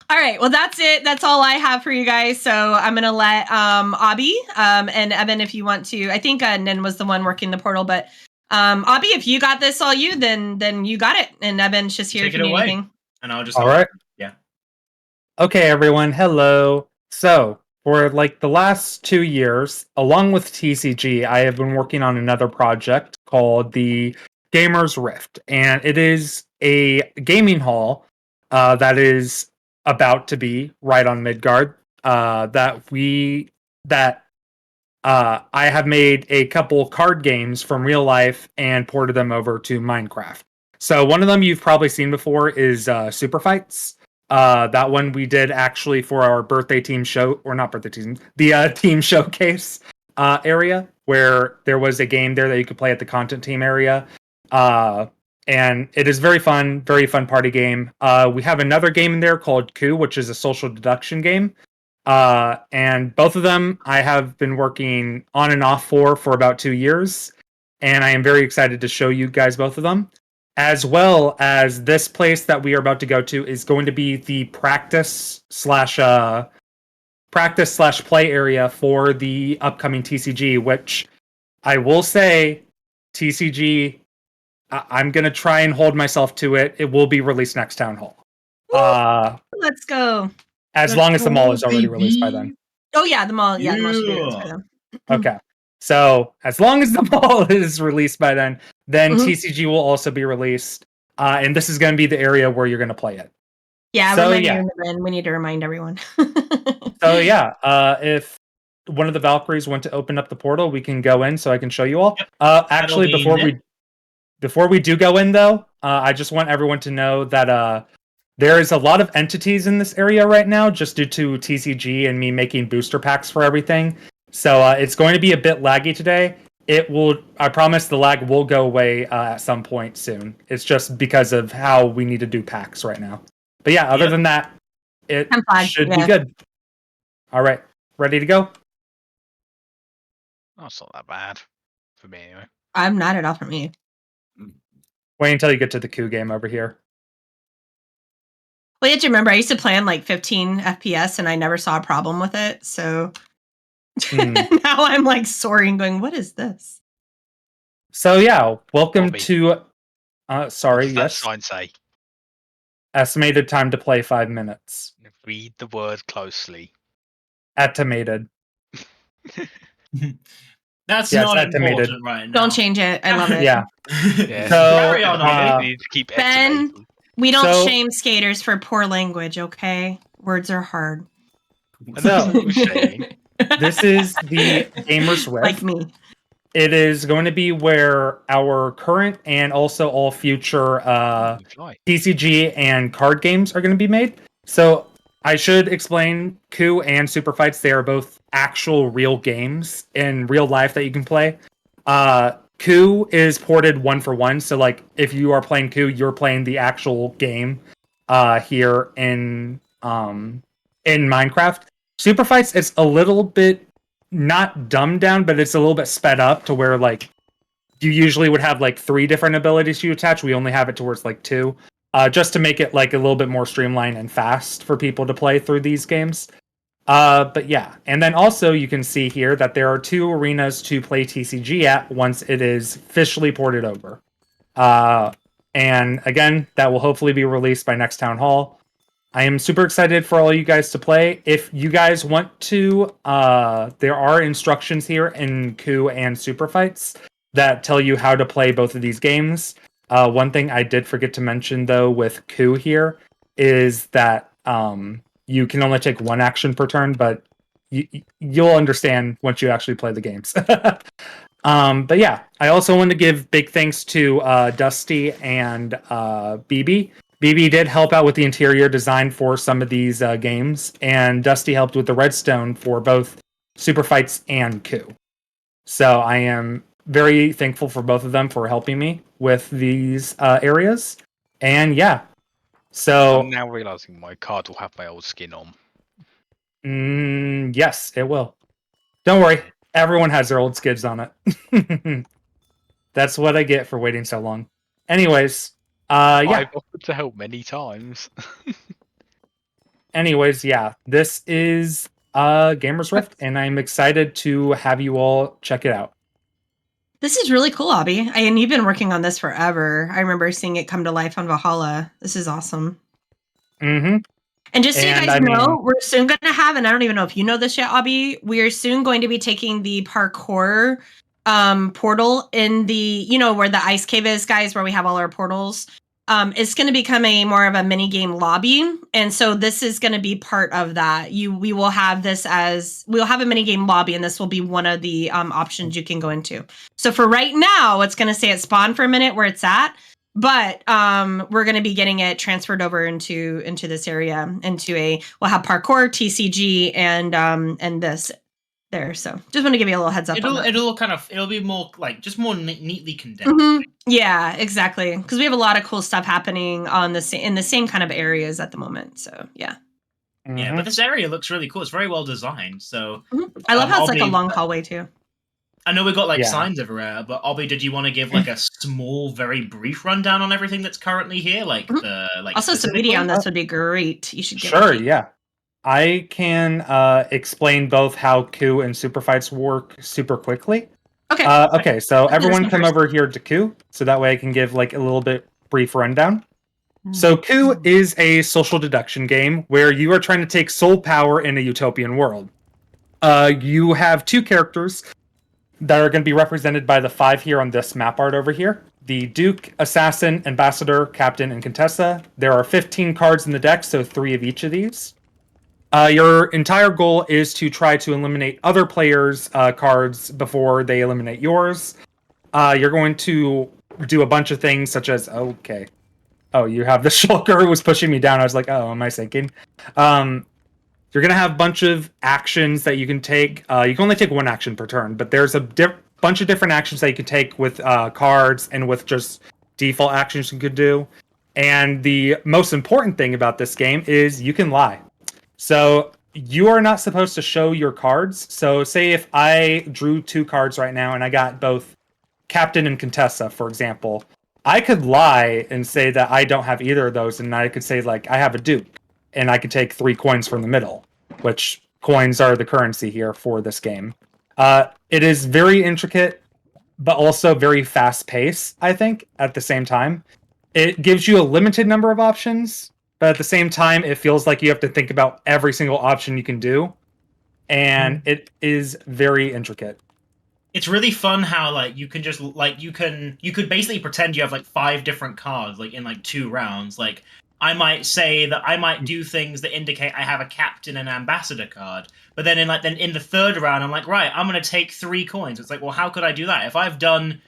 all right. Well, that's it. That's all I have for you guys. So I'm gonna let Abby and Evan, if you want to. I think Nin was the one working the portal, but Abby, if you got this all you, then you got it. And Evan's just here if you need anything. And I'll just all right. Yeah. Okay, everyone. Hello. So. For like the last 2 years, along with TCG, I have been working on another project called the Gamers Rift, and it is a gaming hall that is about to be right on Midgard. I have made a couple card games from real life and ported them over to Minecraft. So one of them you've probably seen before is Super Fights. That one we did actually for our birthday team show, or not birthday team, the team showcase area, where there was a game there that you could play at the content team area. And it is very fun party game. We have another game in there called Coup, which is a social deduction game. And both of them I have been working on and off for about 2 years. And I am very excited to show you guys both of them. As well as this place that we are about to go to is going to be the practice slash play area for the upcoming TCG, which I will say TCG, I'm going to try and hold myself to it. It will be released next Town Hall. Let's go. As long as the mall is already released by then. Oh, yeah, the mall. Yeah, the mall should be released by then. Okay. So as long as the mall is released by then TCG will also be released. And this is going to be the area where you're going to play it. Yeah, so, we need to remind everyone. So yeah, if one of the Valkyries went to open up the portal, we can go in so I can show you all. Actually, before we do go in though, I just want everyone to know that there is a lot of entities in this area right now just due to TCG and me making booster packs for everything. So it's going to be a bit laggy today. I promise the lag will go away at some point soon. It's just because of how we need to do packs right now. But yeah, other than that, it should be good. All right, ready to go? Oh, it's not that bad for me anyway. I'm not at all for me. Wait until you get to the coup game over here. Well, you have to remember, I used to play on like 15 FPS and I never saw a problem with it. So now I'm like soaring going, what is this? So yeah, welcome to sorry, yes. That sign say? Estimated time to play 5 minutes. Read the word closely. Estimated. That's not important right now. Don't change it. I love it. Yeah. So need to keep Ben, we don't shame skaters for poor language, okay? Words are hard. No, this is the Gamers Rift. Like me. It is going to be where our current and also all future TCG and card games are going to be made. So I should explain Coup and Super Fights. They are both actual real games in real life that you can play. Coup is ported 1-for-1. So like if you are playing Coup, you're playing the actual game here in Minecraft. Super Fights, it's a little bit not dumbed down, but it's a little bit sped up to where like you usually would have like 3 different abilities you attach. We only have it towards like 2, just to make it like a little bit more streamlined and fast for people to play through these games. But yeah, and then also you can see here that there are 2 arenas to play TCG at once it is officially ported over. And again, that will hopefully be released by next Town Hall. I am super excited for all you guys to play. If you guys want to, there are instructions here in Coup and Super Fights that tell you how to play both of these games. One thing I did forget to mention, though, with Coup here is that you can only take 1 action per turn, but you'll understand once you actually play the games. But yeah, I also want to give big thanks to Dusty and BB. BB did help out with the interior design for some of these games, and Dusty helped with the redstone for both Super Fights and Coup. So I am very thankful for both of them for helping me with these areas. And yeah, so I'm now realizing my card will have my old skin on. Yes, it will. Don't worry, everyone has their old skids on it. That's what I get for waiting so long. Anyways, yeah. I've offered to help many times. Anyways, yeah, this is Gamers Rift, and I'm excited to have you all check it out. This is really cool, Abby. And you've been working on this forever. I remember seeing it come to life on Valhalla. This is awesome. Mm-hmm. And just so you guys know, we're soon going to have, and I don't even know if you know this yet, Abby, we are soon going to be taking the parkour portal in the, where the ice cave is, guys, where we have all our portals. It's going to become more of a mini game lobby, and so this is going to be part of that. We will have we'll have a mini game lobby, and this will be one of the options you can go into. So for right now, it's going to stay at spawn for a minute where it's at, but we're going to be getting it transferred over into this area, we'll have parkour, TCG, and this. There, so just want to give you a little heads up. It'll be more just more neatly condensed. Mm-hmm. Yeah, exactly. Because we have a lot of cool stuff happening in the same kind of areas at the moment. So yeah. Mm-hmm. Yeah, but this area looks really cool. It's very well designed. So I love how it's like a long hallway too. I know we've got signs everywhere, but Obby, did you want to give a small, very brief rundown on everything that's currently here? Also some media on this would be great. You should get yeah. I can explain both how Coup and Super Fights work super quickly. Okay. Okay, so everyone come over here to Coup, so that way I can give a little bit brief rundown. So Coup is a social deduction game where you are trying to take soul power in a utopian world. You have two characters that are going to be represented by the 5 here on this map art over here. The Duke, Assassin, Ambassador, Captain, and Contessa. There are 15 cards in the deck, so 3 of each of these. Your entire goal is to try to eliminate other players' cards before they eliminate yours. You're going to do a bunch of things such as, oh, you have the shulker who was pushing me down. I was like, oh, am I sinking? You're going to have a bunch of actions that you can take. You can only take 1 action per turn, but there's a bunch of different actions that you can take with cards and with just default actions you could do. And the most important thing about this game is you can lie. So you are not supposed to show your cards. So say if I drew 2 cards right now and I got both Captain and Contessa, for example, I could lie and say that I don't have either of those, and I could say I have a Duke, and I could take 3 coins from the middle, which coins are the currency here for this game. It is very intricate, but also very fast-paced, I think, at the same time. It gives you a limited number of options, but at the same time, it feels like you have to think about every single option you can do. And it is very intricate. It's really fun how you can just you could basically pretend you have 5 different cards in 2 rounds. I might say that I might do things that indicate I have a captain and ambassador card, but then in in the 3rd round I'm right, I'm going to take 3 coins. It's well, how could I do that if I've done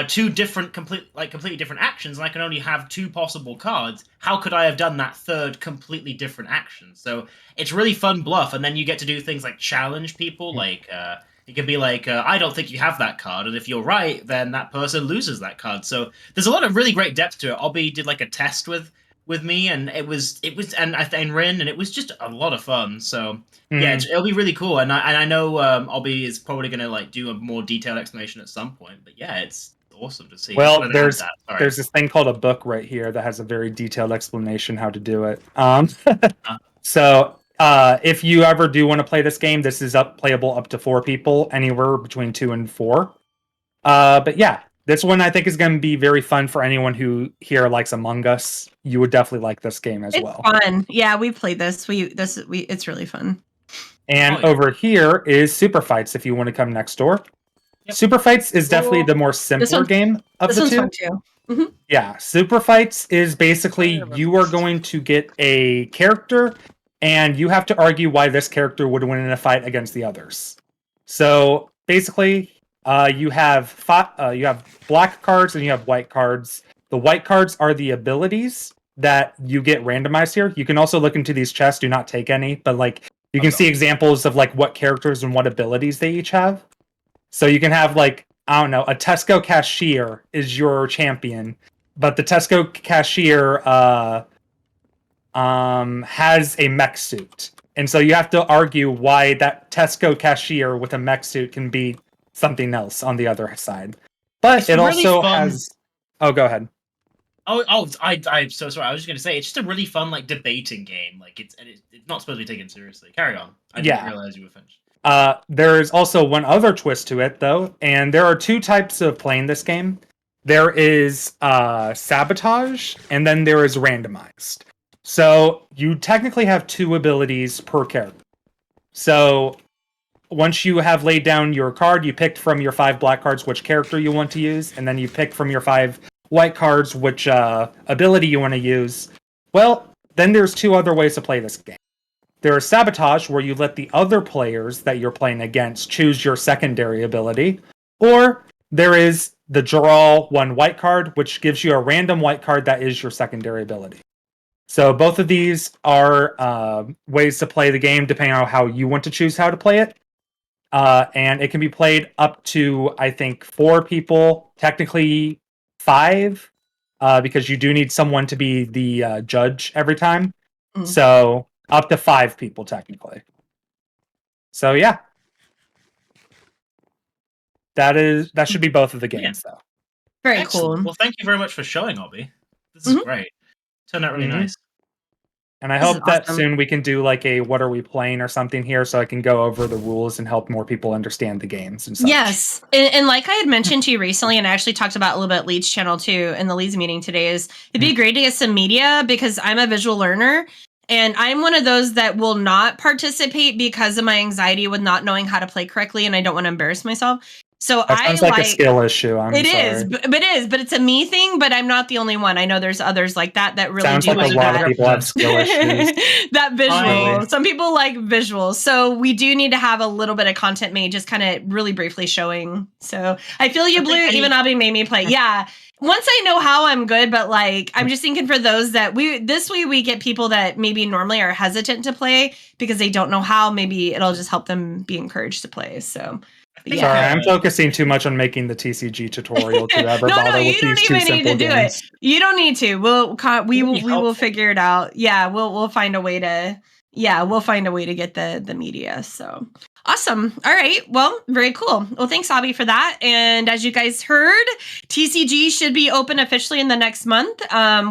2 different completely different actions and I can only have 2 possible cards? How could I have done that 3rd completely different action? So it's really fun bluff, and then you get to do things like challenge people. It can be I don't think you have that card, and if you're right, then that person loses that card. So there's a lot of really great depth to it. Obby did a test with me, and it was and Rin, and it was just a lot of fun. So yeah, it'll be really cool. And I know Obby is probably going to do a more detailed explanation at some point. But yeah, it's awesome to see. Well, there's this thing called a book right here that has a very detailed explanation how to do it. So if you ever do want to play this game, this is playable up to 4 people, anywhere between 2 and 4. But yeah, this one I think is going to be very fun for anyone who here likes Among Us. You would definitely like this game as well. It's fun. Yeah, we played this. It's really fun. And over here is Super Fights if you want to come next door. Yep. Super Fights is definitely the more simpler game of the 2. Fun too. Mm-hmm. Yeah, Super Fights is basically you are going to get a character and you have to argue why this character would win in a fight against the others. So basically, you have black cards and you have white cards. The white cards are the abilities that you get randomized here. You can also look into these chests. Do not take any, but like you can see examples of like what characters and what abilities they each have. So you can have like, I don't know, a Tesco cashier is your champion, but the Tesco cashier has a mech suit. And so you have to argue why that Tesco cashier with a mech suit can beat something else on the other side. But it's it really also fun. has... Oh, go ahead. I'm so sorry. I was just gonna say it's just a really fun like debating game. Like it's not supposed to be taken seriously. Carry on. I didn't realize you were finished. There's also one other twist to it, though, and there are two types of playing this game. There is sabotage, and then there is randomized. So you technically have two abilities per character. So once you have laid down your card, you picked from your 5 black cards which character you want to use, and then you pick from your 5 white cards which ability you want to use. Well, then there's 2 other ways to play this game. There is sabotage, where you let the other players that you're playing against choose your secondary ability. Or there is the draw 1 white card, which gives you a random white card that is your secondary ability. So both of these are ways to play the game depending on how you want to choose how to play it. And it can be played up to, I think, 4 people, technically 5, because you do need someone to be the judge every time. Mm. So up to 5 people, technically. So yeah. That should be both of the games, though. Very Excellent. Cool. Well, thank you very much for showing, Obby. This is great. Turned out really nice. And I hope that soon we can do like a what are we playing or something here, so I can go over the rules and help more people understand the games and such. Yes. And like I had mentioned to you recently, and I actually talked about a little bit Leeds channel too in the Leeds meeting today, is it'd be great to get some media because I'm a visual learner. And I'm one of those that will not participate because of my anxiety with not knowing how to play correctly, and I don't want to embarrass myself. So that sounds like a skill issue. It is, but it's a me thing. But I'm not the only one. I know there's others like that really sounds do. Like a lot of people have skill issues. That visual. Some people like visuals, so we do need to have a little bit of content made, just kind of really briefly showing. So I feel you, Blue. Even Abby made me play. Yeah. Once I know how, I'm good, but like I'm just thinking for those that this way we get people that maybe normally are hesitant to play because they don't know how. Maybe it'll just help them be encouraged to play. So. Yeah. Sorry, I'm focusing too much on making the TCG tutorial to ever bother with these two simple games. You don't need to. We will figure it out. Yeah, we'll find a way to. Yeah, we'll find a way to get the media. So awesome. All right. Well, very cool. Well, thanks, Abby, for that. And as you guys heard, TCG should be open officially in the next month.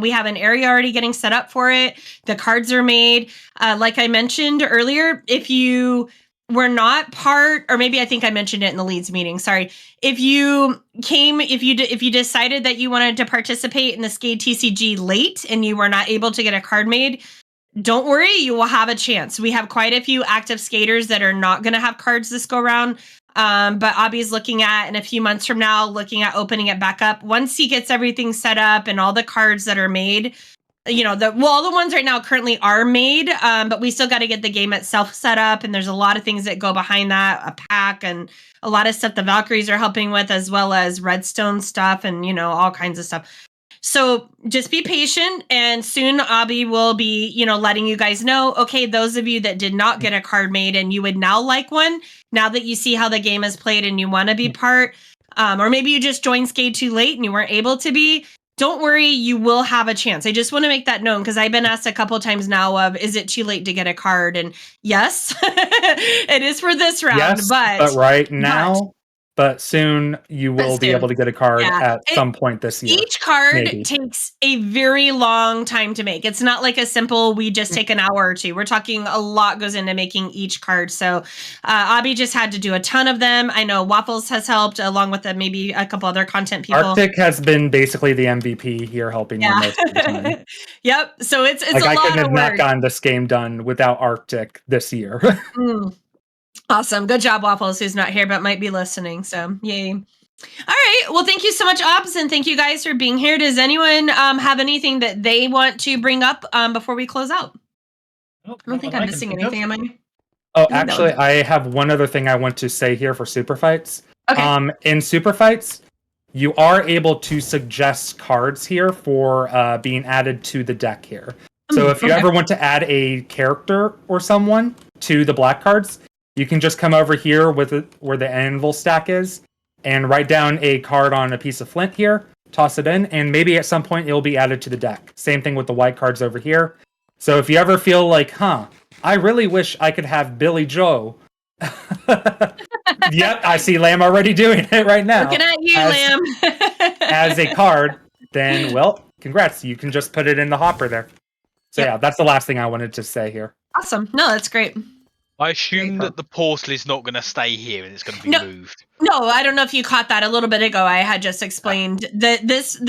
We have an area already getting set up for it. The cards are made. Like I mentioned earlier, if you were not part, or maybe I think I mentioned it in the Leeds meeting. Sorry. If you decided that you wanted to participate in the Skade TCG late and you were not able to get a card made, don't worry, you will have a chance. We have quite a few active skaters that are not going to have cards this go round. But Abby's looking at, in a few months from now, looking at opening it back up. Once he gets everything set up and all the cards that are made, all the ones right now currently are made, but we still got to get the game itself set up. And there's a lot of things that go behind that, a pack and a lot of stuff the Valkyries are helping with, as well as Redstone stuff and, all kinds of stuff. So just be patient, and soon Abby will be, letting you guys know, okay, those of you that did not get a card made and you would now like one, now that you see how the game is played and you want to be part, or maybe you just joined Skade too late and you weren't able to be, don't worry, you will have a chance. I just want to make that known because I've been asked a couple times now of, is it too late to get a card? And yes, it is for this round, yes, but right now... But soon you will be able to get a card at some point this year. Each card takes a very long time to make. It's not like a simple, we just take an hour or two. We're talking a lot goes into making each card. So Abby just had to do a ton of them. I know Waffles has helped along with maybe a couple other content people. Arctic has been basically the MVP here helping me most of the time. Yep. So it's a lot of work. I couldn't have not gotten this game done without Arctic this year. Awesome. Good job, Waffles, who's not here but might be listening. So, yay. All right. Well, thank you so much, Ops, and thank you guys for being here. Does anyone have anything that they want to bring up before we close out? I don't think I'm missing anything, am I? Oh, actually, I have one other thing I want to say here for Super Fights. Okay. In Super Fights, you are able to suggest cards here for being added to the deck here. So if you ever want to add a character or someone to the black cards, you can just come over here where the anvil stack is and write down a card on a piece of flint here, toss it in, and maybe at some point it will be added to the deck. Same thing with the white cards over here. So if you ever feel like, I really wish I could have Billy Joe. Yep, I see Lamb already doing it right now. Looking at you, Lamb. As a card, then, well, congrats. You can just put it in the hopper there. So yeah, that's the last thing I wanted to say here. Awesome. No, that's great. I assume that the portal is not going to stay here and it's going to be moved. No, I don't know if you caught that a little bit ago. I had just explained that this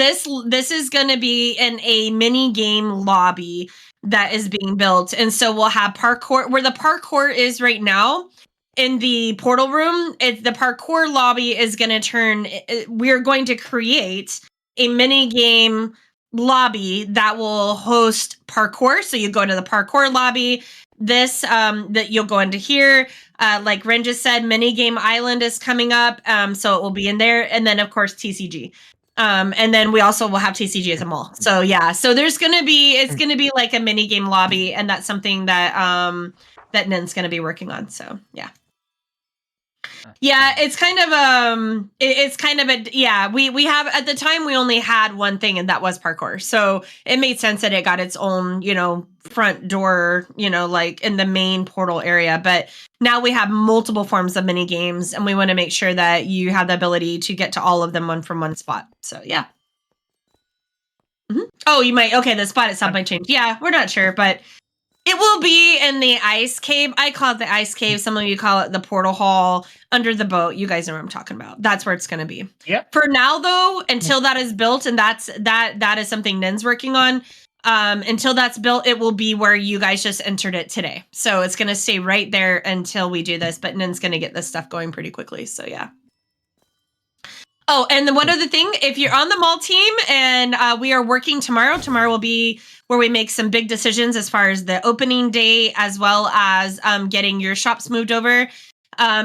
is going to be in a mini game lobby that is being built, and so we'll have parkour where the parkour is right now in the portal room. The parkour lobby is going to turn. We're going to create a mini game lobby that will host parkour. So you go to the parkour lobby. This that you'll go into here. Like Ren just said, mini game island is coming up. So it will be in there, and then of course TCG. And then we also will have TCG as a mall. So yeah, so it's gonna be like a mini game lobby, and that's something that that Nin's gonna be working on. So yeah. Yeah, it's kind of we have at the time we only had one thing, and that was parkour. So it made sense that it got its own, front door, like in the main portal area. But now we have multiple forms of mini games, and we want to make sure that you have the ability to get to all of them from one spot. So yeah. Mm-hmm. Oh, you might. Okay, the spot itself might change. Yeah, we're not sure, but it will be in the ice cave. I call it the ice cave. Some of you call it the portal hall under the boat. You guys know what I'm talking about. That's where it's going to be. Yeah. For now, though, until that is built, and that is something Nin's working on. Until that's built, it will be where you guys just entered it today. So it's going to stay right there until we do this. But Nin's going to get this stuff going pretty quickly. So yeah. Oh, and then one other thing, if you're on the mall team and we are working tomorrow will be where we make some big decisions as far as the opening day, as well as getting your shops moved over.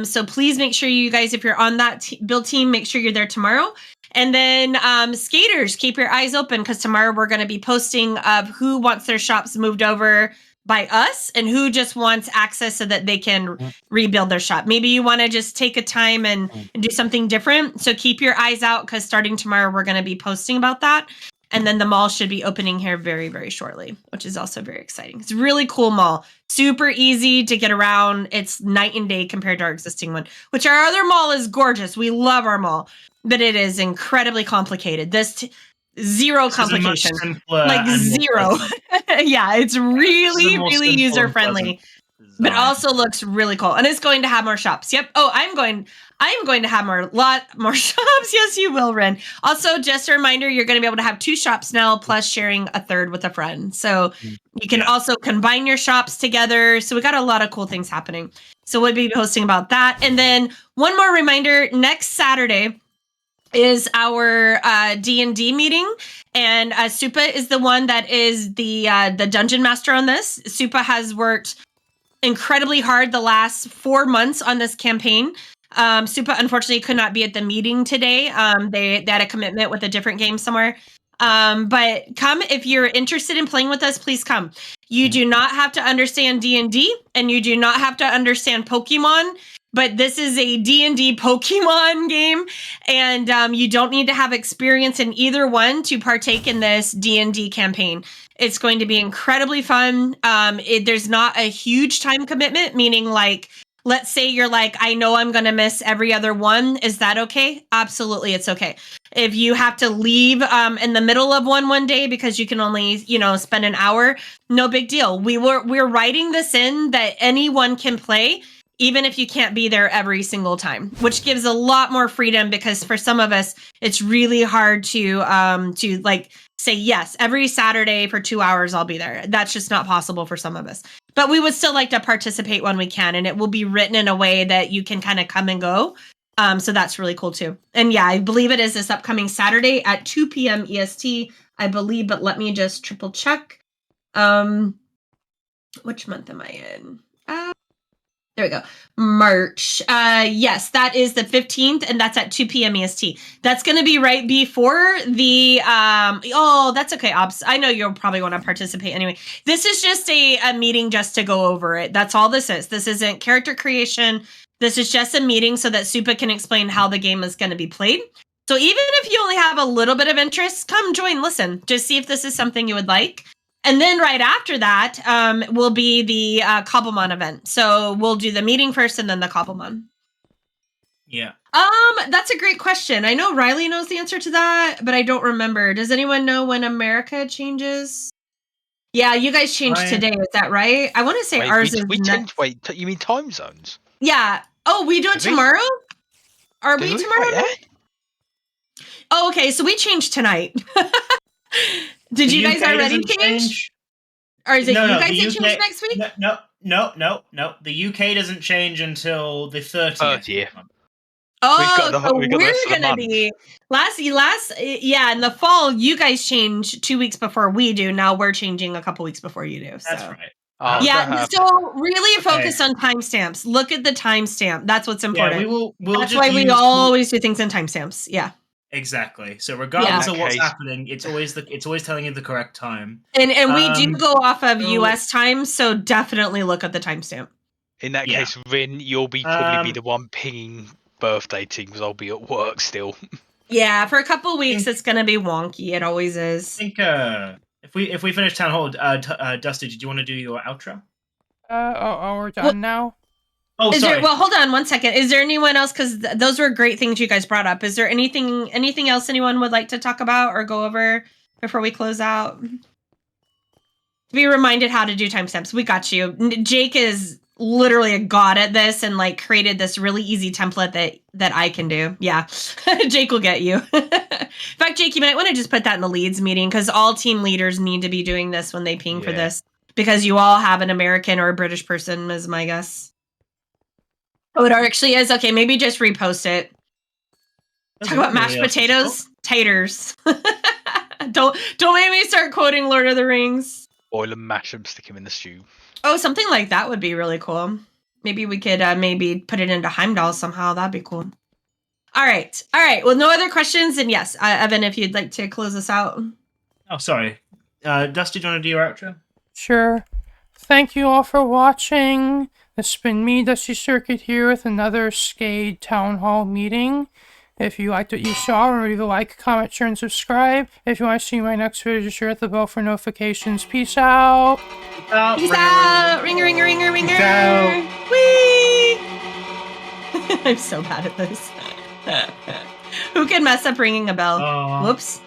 So please make sure you guys, if you're on that build team, make sure you're there tomorrow. And then skaters, keep your eyes open, because tomorrow we're going to be posting of who wants their shops moved over by us and who just wants access so that they can rebuild their shop. Maybe you want to just take a time and do something different. So keep your eyes out, because starting tomorrow, we're going to be posting about that. And then the mall should be opening here very, very shortly, which is also very exciting. It's a really cool mall. Super easy to get around. It's night and day compared to our existing one, which our other mall is gorgeous. We love our mall, but it is incredibly complicated. Zero complication, like zero. Yeah, it's really, really user friendly, but also looks really cool, and it's going to have more shops. Yep. Oh, I'm going to have lot more shops. Yes, you will, Ren. Also, just a reminder, you're going to be able to have 2 shops now, plus sharing a third with a friend. So you can also combine your shops together. So we got a lot of cool things happening. So we'll be posting about that. And then one more reminder: next Saturday is our D&D meeting, and Supa is the one that is the dungeon master on this. Supa has worked incredibly hard the last 4 months on this campaign. Supa unfortunately could not be at the meeting today. They had a commitment with a different game somewhere. But come if you're interested in playing with us, please come. You do not have to understand D&D, and you do not have to understand Pokemon. But this is a D&D Pokemon game, and you don't need to have experience in either one to partake in this D&D campaign. It's going to be incredibly fun. There's not a huge time commitment, meaning like, let's say you're like, I know I'm going to miss every other one. Is that okay? Absolutely, it's okay. If you have to leave in the middle of one day because you can only, spend an hour, no big deal. We're writing this in that anyone can play, even if you can't be there every single time, which gives a lot more freedom, because for some of us, it's really hard to like say, yes, every Saturday for 2 hours, I'll be there. That's just not possible for some of us. But we would still like to participate when we can, and it will be written in a way that you can kind of come and go. So that's really cool too. And yeah, I believe it is this upcoming Saturday at 2 p.m. EST, I believe, but let me just triple check. which month am I in? There we go. March. Yes, that is the 15th, and that's at 2 p.m. EST. That's going to be right before the. That's okay, Obs. I know you'll probably want to participate anyway. This is just a meeting just to go over it. That's all this is. This isn't character creation. This is just a meeting so that Supa can explain how the game is going to be played. So even if you only have a little bit of interest, come join, listen. Just see if this is something you would like. And then right after that will be the Cobblemon event. So we'll do the meeting first and then the Cobblemon. Yeah. That's a great question. I know Riley knows the answer to that, but I don't remember. Does anyone know when America changes? Yeah, you guys changed today. Is that right? I want to say ours is next. Wait, you mean time zones? Yeah. Oh, we do it tomorrow? Are we tomorrow? Yeah. Oh, okay. So we changed tonight. Did you guys already change? Or is it you guys that change next week? No. The UK doesn't change until the 30th. Oh, so we're gonna be in the fall. You guys change 2 weeks before we do. Now we're changing a couple weeks before you do. So. That's right. Yeah, so really focus on timestamps. Look at the timestamp. That's what's important. Yeah, That's why we always do things in timestamps. Yeah. Exactly. So regardless of what's happening, it's always telling you the correct time. And we do go off of US time, so definitely look at the timestamp. In that case, Rin, you'll probably be the one pinging birthday things. I'll be at work still. Yeah, for a couple weeks it's gonna be wonky. It always is. I think if we finish town hall, Dusty, did you want to do your outro? We're done now. Oh, sorry. Hold on one second. Is there anyone else? Because those were great things you guys brought up. Is there anything else anyone would like to talk about or go over before we close out? Be reminded how to do timestamps. We got you. Jake is literally a god at this and like created this really easy template that I can do. Yeah, Jake will get you. In fact, Jake, you might want to just put that in the leads meeting because all team leaders need to be doing this when they ping for this because you all have an American or a British person, is my guess. Oh, it actually is? Okay, maybe just repost it. Talk about mashed potatoes, taters. Don't make me start quoting Lord of the Rings. Boil them, mash them, stick them in the stew. Oh, something like that would be really cool. Maybe we could maybe put it into Heimdall somehow. That'd be cool. All right. Well, no other questions? And yes, Evan, if you'd like to close us out. Oh, sorry. Dusty, do you want to do your outro? Sure. Thank you all for watching. It's been me, Dusty Circuit, here with another Skade Town Hall meeting. If you liked what you saw, remember to like, comment, share, and subscribe. If you want to see my next video, just hit the bell for notifications. Peace out. Peace out. Ringer, ringer, ringer, ringer. Peace out. Whee! I'm so bad at this. Who can mess up ringing a bell? Whoops.